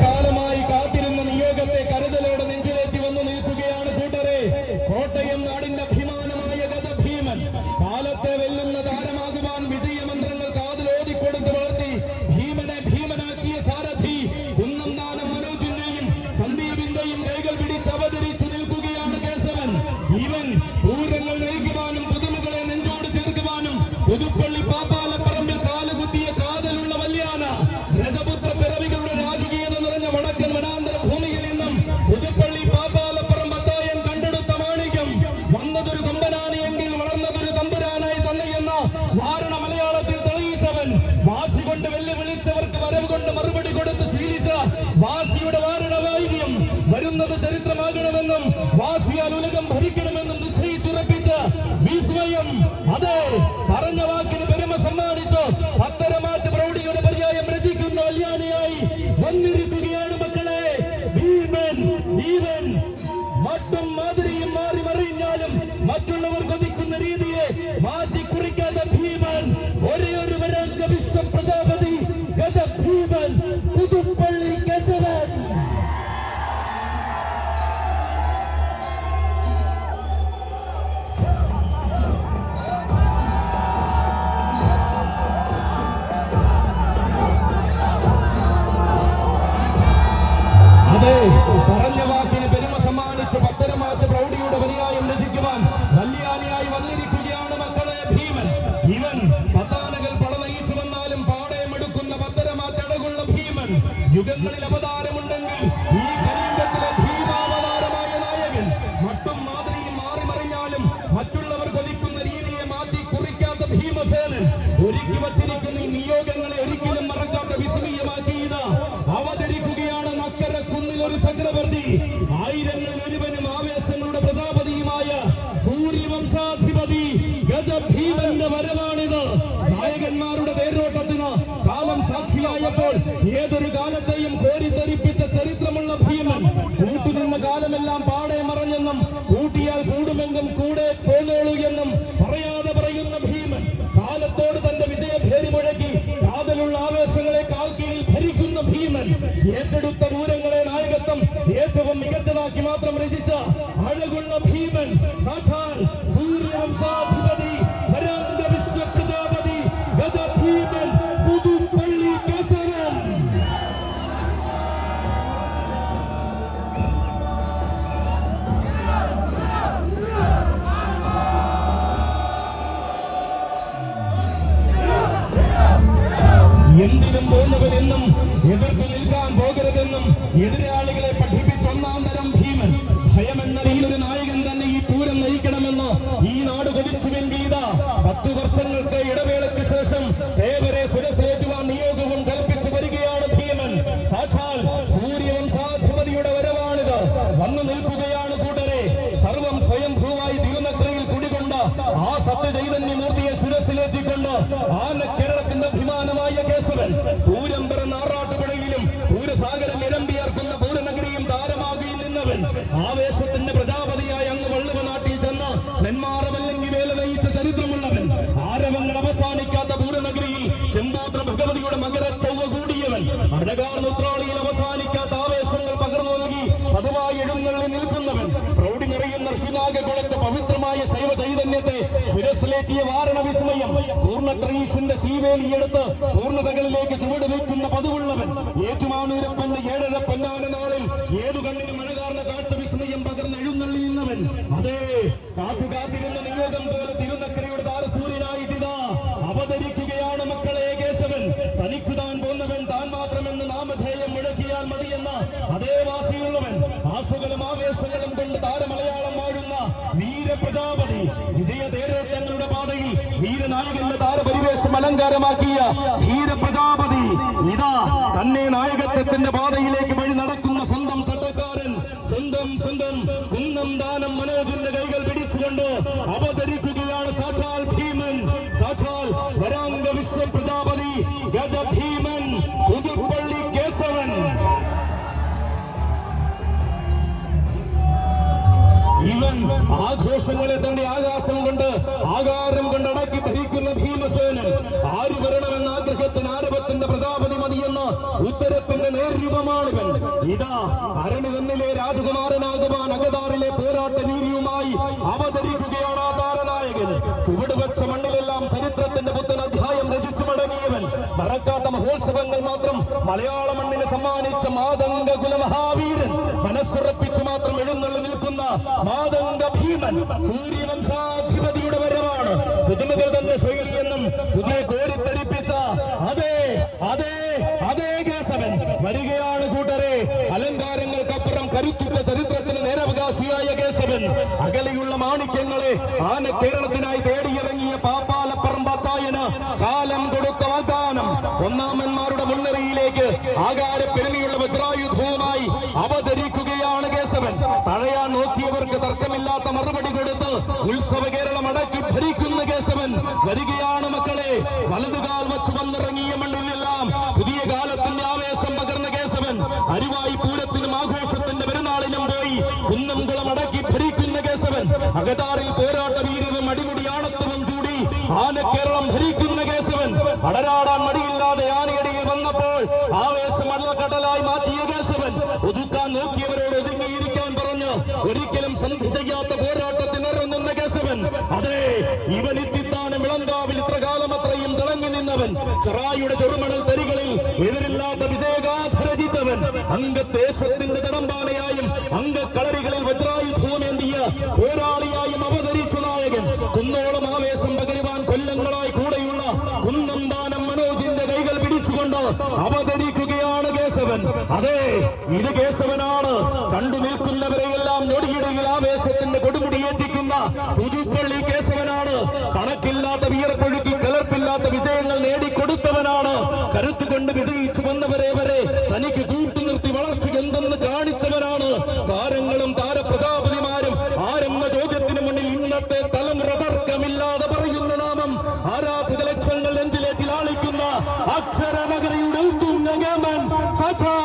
കാലമായി കാത്തിരുന്ന നിയോഗത്തെ കരുതലോടെ നെഞ്ചിലേറ്റി വന്നു നിൽക്കുകയാണ് കൂട്ടരെ. കോട്ടയം നാടിന്റെ അഭിമാനമായ ഗജഭീമൻ കാലത്തെ വെല്ലുന്ന താരമാകുവാൻ വിജയമന്ത്രങ്ങൾ കാതിലോതിക്കൊടുത്ത് വളർത്തി ഭീമനെ ഭീമനാക്കിയ സാരഥി കുന്നംതാനം മനോജിന്റെയും സന്ദീപിന്റെയും കൈകൾ പിടിച്ച് അവതരിച്ചു നിൽക്കുകയാണ് കേശവൻ. ഇവൻ പൂരങ്ങൾ നയിക്കുവാനും പുതുമകളെ നെഞ്ചോട് ചേർക്കുവാനും പുതുപ്പള്ളി പാപ്പാലപ്പറമ്പിൽ കാലുകുത്തിയ കാതലുള്ള വല്യാന രജപുത്ര പിറവികളുടെ രാജകീയത നിറഞ്ഞ വടക്കൻ വനാന്തര ഭൂമിയിൽ നിന്നും പുതുപ്പള്ളി പാപ്പാലപ്പറമ്പ് അച്ചായൻ കണ്ടെടുത്ത മാണിക്യം. വന്നതൊരു തമ്പരാനെങ്കിൽ വളർന്നതൊരു തമ്പുരാനായി തന്നെയെന്ന വാരണ മലയാളത്തിൽ തെളിയിച്ചവൻ. വാശി കൊണ്ട് വെല്ലുവിളിച്ചവർക്ക് വരവ് കൊണ്ട് മറുപടി കൊടുത്ത് ശീലിച്ച വാശിയുടെ വാരണ വൈദ്യം വരുന്നത് ചരിത്രമാകണമെന്നും വാശിയാൽ ഉലകം ഭരിക്കണമെന്നും നിശ്ചയിച്ചുറപ്പിച്ച വിസ്മയം. അതെ, പറഞ്ഞ വാക്കിന് പെരുമ സമ്മാനിച്ചു പത്തരമാറ്റ് പ്രൗഢിയുടെ പര്യായം രചിക്കുന്ന കല്യാണിയായി വന്നിരിക്കുകയാണ് മക്കളെ ഭീമൻ. ഈവൻ മട്ടും മാതിരിയും മാറി മറിഞ്ഞാലും മറ്റുള്ളവർ കൊതിക്കുന്ന രീതിയെ മാറ്റി കുറിക്കാത്ത ഭീമൻ. ഒരേ ഒരു വരംഗ വിശ്വ പ്രജാപതി ഗജ ഭീമൻ പുതുപ്പള്ളി കേശവൻ. യുഗങ്ങളിൽ അവതാരമുണ്ടെങ്കിൽ ഈ കലിയുഗത്തിലെ ഭീമാവതാരമായ നായകൻ മട്ടും മാതിരിയും മാറി മറിഞ്ഞാലും മറ്റുള്ളവർ കൊതിക്കുന്ന രീതിയെ മാറ്റി കുറിക്കാത്ത ഭീമസേനൻ ഒരുക്കി വച്ചിരിക്കുന്ന ഈ നിയോഗങ്ങളെ ഒരിക്കലും മറക്കാത്ത വിസ്മയമാക്കിയത് അവതരിക്കുകയാണ് നക്കര കുന്നിൽ ഒരു ചക്രവർത്തി. ആയിരങ്ങളിൽ ഒരുവനും ആവേശങ്ങളുടെ പ്രജാപതിയുമായ സൂര്യവംശാധിപതി ഗജഭീമന്റെ വരവാണിത്. നായകന്മാരുടെ തേരോട്ടത്തിന് കാലം സാക്ഷിയായപ്പോൾ ഏതൊരു കാലത്തെയും കോരിത്തരിപ്പിച്ച ചരിത്രമുള്ള ഭീമൻ കൂട്ടുനിന്ന കാലമെല്ലാം പാടെ മറഞ്ഞെന്നും കൂട്ടിയാൽ കൂടുമെന്നും കൂടെ പോന്നോളൂ എന്നും പറയാതെ പറയുന്ന ഭീമൻ കാലത്തോട് തന്റെ വിജയഭേരി മുഴക്കി കാതലുള്ള ആവേശങ്ങളെ കാൽക്കീഴിൽ ഭരിക്കുന്ന ഭീമൻ ഏറ്റെടുത്ത ദൂരങ്ങളെ നായകത്വം ഏറ്റവും മികച്ചതാക്കി മാത്രം രചിച്ച അഴകുള്ള ഭീമൻ സാക്ഷാൽ സൂര്യവംശാധിപതി വരാന്ത വിശ്വപ്രജാപതി ഗജഭീമൻ പുതുപ്പള്ളി കേസരൻ. എന്തിനും പോകുന്നവരെന്നും എതിർത്ത് നിൽക്കാൻ പോകരുതെന്നും എതിരാളികളെ പഠിപ്പിച്ച ഒന്നാം തരം ഭീമൻ. ഭയമെന്ന ഒരു നായകൻ തന്നെ ഈ പൂരം നയിക്കണമെന്ന് ഈ നാട് കൊതിച്ചുവെങ്കിത 10 വർഷങ്ങൾക്ക് ഇടവേളയ്ക്ക് ശേഷം തേവരെ സുരസേറ്റുവാൻ നിയോഗവും കൽപ്പിച്ചു വരികയാണ് ഭീമൻ. സാക്ഷാൽ സൂര്യവംശാധിപതിയുടെ വരവാണിത്. വന്നു നിൽക്കുകയാണ് കൂട്ടരെ. സർവം സ്വയംഭൂവായി തിരുനക്കരയിൽ കുടികൊണ്ട് ആ സത്യചൈതന്യമൂർത്തിയെ സുരസിലേറ്റിക്കൊണ്ട് കേരളത്തിന്റെ അഭിമാനമായ കേശവൻ പൂരം പിറന്ന ആറാട്ടുപുഴയിലും പൂരസാഗരം ഇരമ്പിയർക്കുന്ന പൂരനഗരിയും താരമാകിയും നിന്നവൻ ആവേശത്തിന്റെ പ്രജാപതിയായി അങ്ങ് വള്ളുവ നാട്ടിൽ ചെന്ന് നെന്മാറവല്ലെങ്കിൽ വേല നയിച്ച ചരിത്രമുള്ളവൻ. ആരവങ്ങൾ അവസാനിക്കാത്ത പൂരനഗരിയിൽ ചെമ്പാത്ര ഭഗവതിയുടെ മകര ചൊവ്വ കൂടിയവൻ. അഴകാർ ഉത്രാളിയിൽ അവസാനിക്കാത്ത ആവേശങ്ങൾ പകർന്നു നൽകി പതിവായി എഴുന്നള്ളി നിൽക്കുന്നവൻ. പ്രൗഢി നിറയുന്ന ഋഷിനാഗകുളത്തെ പവിത്രമായ ശൈവ ചൈതന്യത്തെ ശിരസിലേറ്റിയ വാരണ വിസ്മയം. പൂർണ്ണത്രയീശന്റെ സീവേലിയെടുത്ത് പൂർണ്ണതകളിലേക്ക് ചുവട് വയ്ക്കുന്ന പതിവുള്ളവൻ. ഏറ്റുമാനൂരപ്പന്റെ 7 പൊന്നാന നാളിൽ ഏതു കണ്ണിനും അഴകാർന്ന കാഴ്ച വിസ്മയം പകർന്ന് എഴുന്നള്ളി നിന്നവൻ. അതേ കാത്തുകാത്തിരുന്ന നിയോഗം പോലെ തിരുനക്കരയുടെ താരസൂര്യനായിട്ടിതാ അവതരിക്കുകയാണ് മക്കളെ കേശവൻ. തനിക്കുതാൻ പോന്നവൻ താൻ മാത്രമെന്ന് നാമധേയം മുഴക്കിയാൽ മതിയെന്ന അതേ വാശിയുള്ളവൻ. ആസുകളും ആവേശങ്ങളും കൊണ്ട് താരമലയാളം വാഴുന്ന വീരപ്രജാപതി. വിജയ തേരോട്ടങ്ങളുടെ പാതയിൽ വീരനായകന്റെ താരപരിവേശം അലങ്കാരമാക്കിയ ധീരപ്രജാപതി ഇതാ തന്നെ നായകത്വത്തിന്റെ പാതയിലേക്ക് വഴി നടക്കുന്ന സ്വന്തം ചട്ടക്കാരൻ. സ്വന്തം കുന്നം ദാനം മനോജിന്റെ കൈകൾ പിടിച്ചുകൊണ്ട് അവതരിക്കുകയാണ് സാക്ഷാൽ ഭീമൻ. സാക്ഷാൽ വരാംഗ വിശ്വപ്രജാപതി ഗജഭീമൻ പുതുപ്പള്ളി കേശവൻ. ഇവൻ ആഘോഷങ്ങളെ തന്റെ ആകാശം കൊണ്ട് ആകാരം കൊണ്ട് അടക്കി ഭരിക്കുന്ന ഭീമസേനൻ. ആര് വരണമെന്ന ആഗ്രഹത്തിന് ആരവത്തിന്റെ പ്രജാപതി മതിയെന്ന് ഉത്തരത്തിന്റെ നേർരൂപമാണിവൻ. ഇതാ അരണി തന്നിലെ രാജകുമാരനാകുവാൻ അകതാറിലെ പോരാട്ട വീര്യവുമായി അവതരിക്കുകയാണ് ആ താരനായകൻ. ചുവടുവെച്ച മണ്ണിലെല്ലാം ചരിത്രത്തിന്റെ പുത്തൻ അധ്യായം രചിച്ചു മടങ്ങിയവൻ. മറക്കാത്ത മഹോത്സവങ്ങൾ മാത്രം മലയാള മണ്ണിന് സമ്മാനിച്ച മാതംഗ കുലമഹാവീരൻ. മനസ്സുറപ്പിച്ചു മാത്രം എഴുന്നള്ളി നിൽക്കുന്ന മാതംഗ ഭീമൻ സൂര്യവംശാധിപതിയുടെ വരവാണ്. പുതുമകൾ തന്നെ ശൈലിയെന്നും പുതിയ കോരിത്തരിപ്പിച്ച അതേ കേശവൻ വരികയാണ് കൂട്ടരെ. അലങ്കാരങ്ങൾക്കപ്പുറം കരുത്തുറ്റ ചരിത്രത്തിന് നേരവകാശിയായ കേശവൻ. അകലെയുള്ള മാണിക്യങ്ങളെ ആന കേരളത്തിനായി തേടിയിറങ്ങിയ പാപ്പാലപ്പറമ്പാച്ചായന് കാലം കൊടുത്ത വാഗ്ദാനം. ഒന്നാമന്മാരുടെ മുൻനിരയിലേക്ക് ആകാരപ്പെരുമയുള്ള വജ്രായുധവുമായി അവതരിക്കുകയാണ് കേശവൻ. തഴയാൻ നോക്കിയവർക്ക് തർക്കമില്ലാത്ത മറുപടി കൊടുത്ത് ഉത്സവ കേരളം അടക്കി ഭരിക്കുന്ന കേശവൻ വരികയാണ് മക്കളെ. വലതുകാൽ വച്ച് വന്നിറങ്ങിയ മണ്ണിലെല്ലാം പുതിയ കാലത്തിന്റെ ആവേശം പകർന്ന കേശവൻ. അരിവായി പൂരത്തിനും ആഘോഷത്തിന്റെ പെരുന്നാളിനും പോയി കുന്നംകുളം അടക്കി ഭരിക്കുന്ന കേശവൻ. അകതാറിൽ പോരാട്ട വീര്യവും അടിമുടി ആണത്വവും ചൂടി ആന കേരളം ഭരിക്കുന്ന കേശവൻ. അടരാടാൻ മടിയില്ലാതെ ആനയടിയിൽ വന്നപ്പോൾ ആവേശം അള്ളക്കടലായി മാറ്റിയ കേശവൻ. ഒതുക്കാൻ നോക്കിയവരോട് ഒതുങ്ങിയിരിക്കാൻ പറഞ്ഞു ഒരിക്കലും സന്ധി ചെയ്യാത്ത പോരാട്ടത്തിനിറങ്ങുന്ന കേശവൻ. അതെ, ഇവൻ ഇത്തിത്താനും വിളങ്കാവിൽ ഇത്ര കാലം അത്രയും തിളങ്ങി നിന്നവൻ. ചെറായുടെ ചെറുമണൽ തരികളിൽ എതിരില്ലാത്ത വിജയഗാഥ രചിച്ചവൻ. അംഗദേശത്തിന്റെ ജടമ്പാനയായും അംഗക്കളരികളിൽ വജ്രായുധൂമേന്തിയ പോരാളിയായും അവതരിച്ചു നായകൻ. കുന്നോളം ആവേശം പകരുവാൻ കൊല്ലങ്ങളായി കൂടെയുള്ള കുന്നം ദാനം മനോജിന്റെ കൈകൾ പിടിച്ചുകൊണ്ട് അവതരിക്കുകയാണ് കേശവൻ. കേശവൻ. അതെ, ഇത് കേശവനാണ്. കണ്ടു നിൽക്കുന്നവരെയെല്ലാം നൊടിയിടയിൽ ആവേശത്തിന്റെ കൊടുമുടിയേറ്റിക്കുന്ന പുതുപ്പള്ളി കേശവനാണ്. കണക്കില്ലാത്ത വിയർപ്പൊഴുക്കി കലർപ്പില്ലാത്ത വിജയങ്ങൾ നേടിക്കൊടുത്തവനാണ്. കരുത്തുകൊണ്ട് വിജയിച്ചു വന്നവരെ വരെ തനിക്ക് കൂട്ടുനിർത്തി വളർച്ച എന്തെന്ന് കാണിച്ചവനാണ്. താരങ്ങളും താരപ്രജാപതിമാരും ആരെന്ന ചോദ്യത്തിന് മുന്നിൽ ഇന്നത്തെ തലമുറ തർക്കമില്ലാതെ പറയുന്ന നാമം, ആരാധക ലക്ഷങ്ങൾ നെഞ്ചിലേറ്റിൽ ആളിക്കുന്ന അക്ഷരനഗരിയുടെ ഉത്തുംഗമൻ സഖാ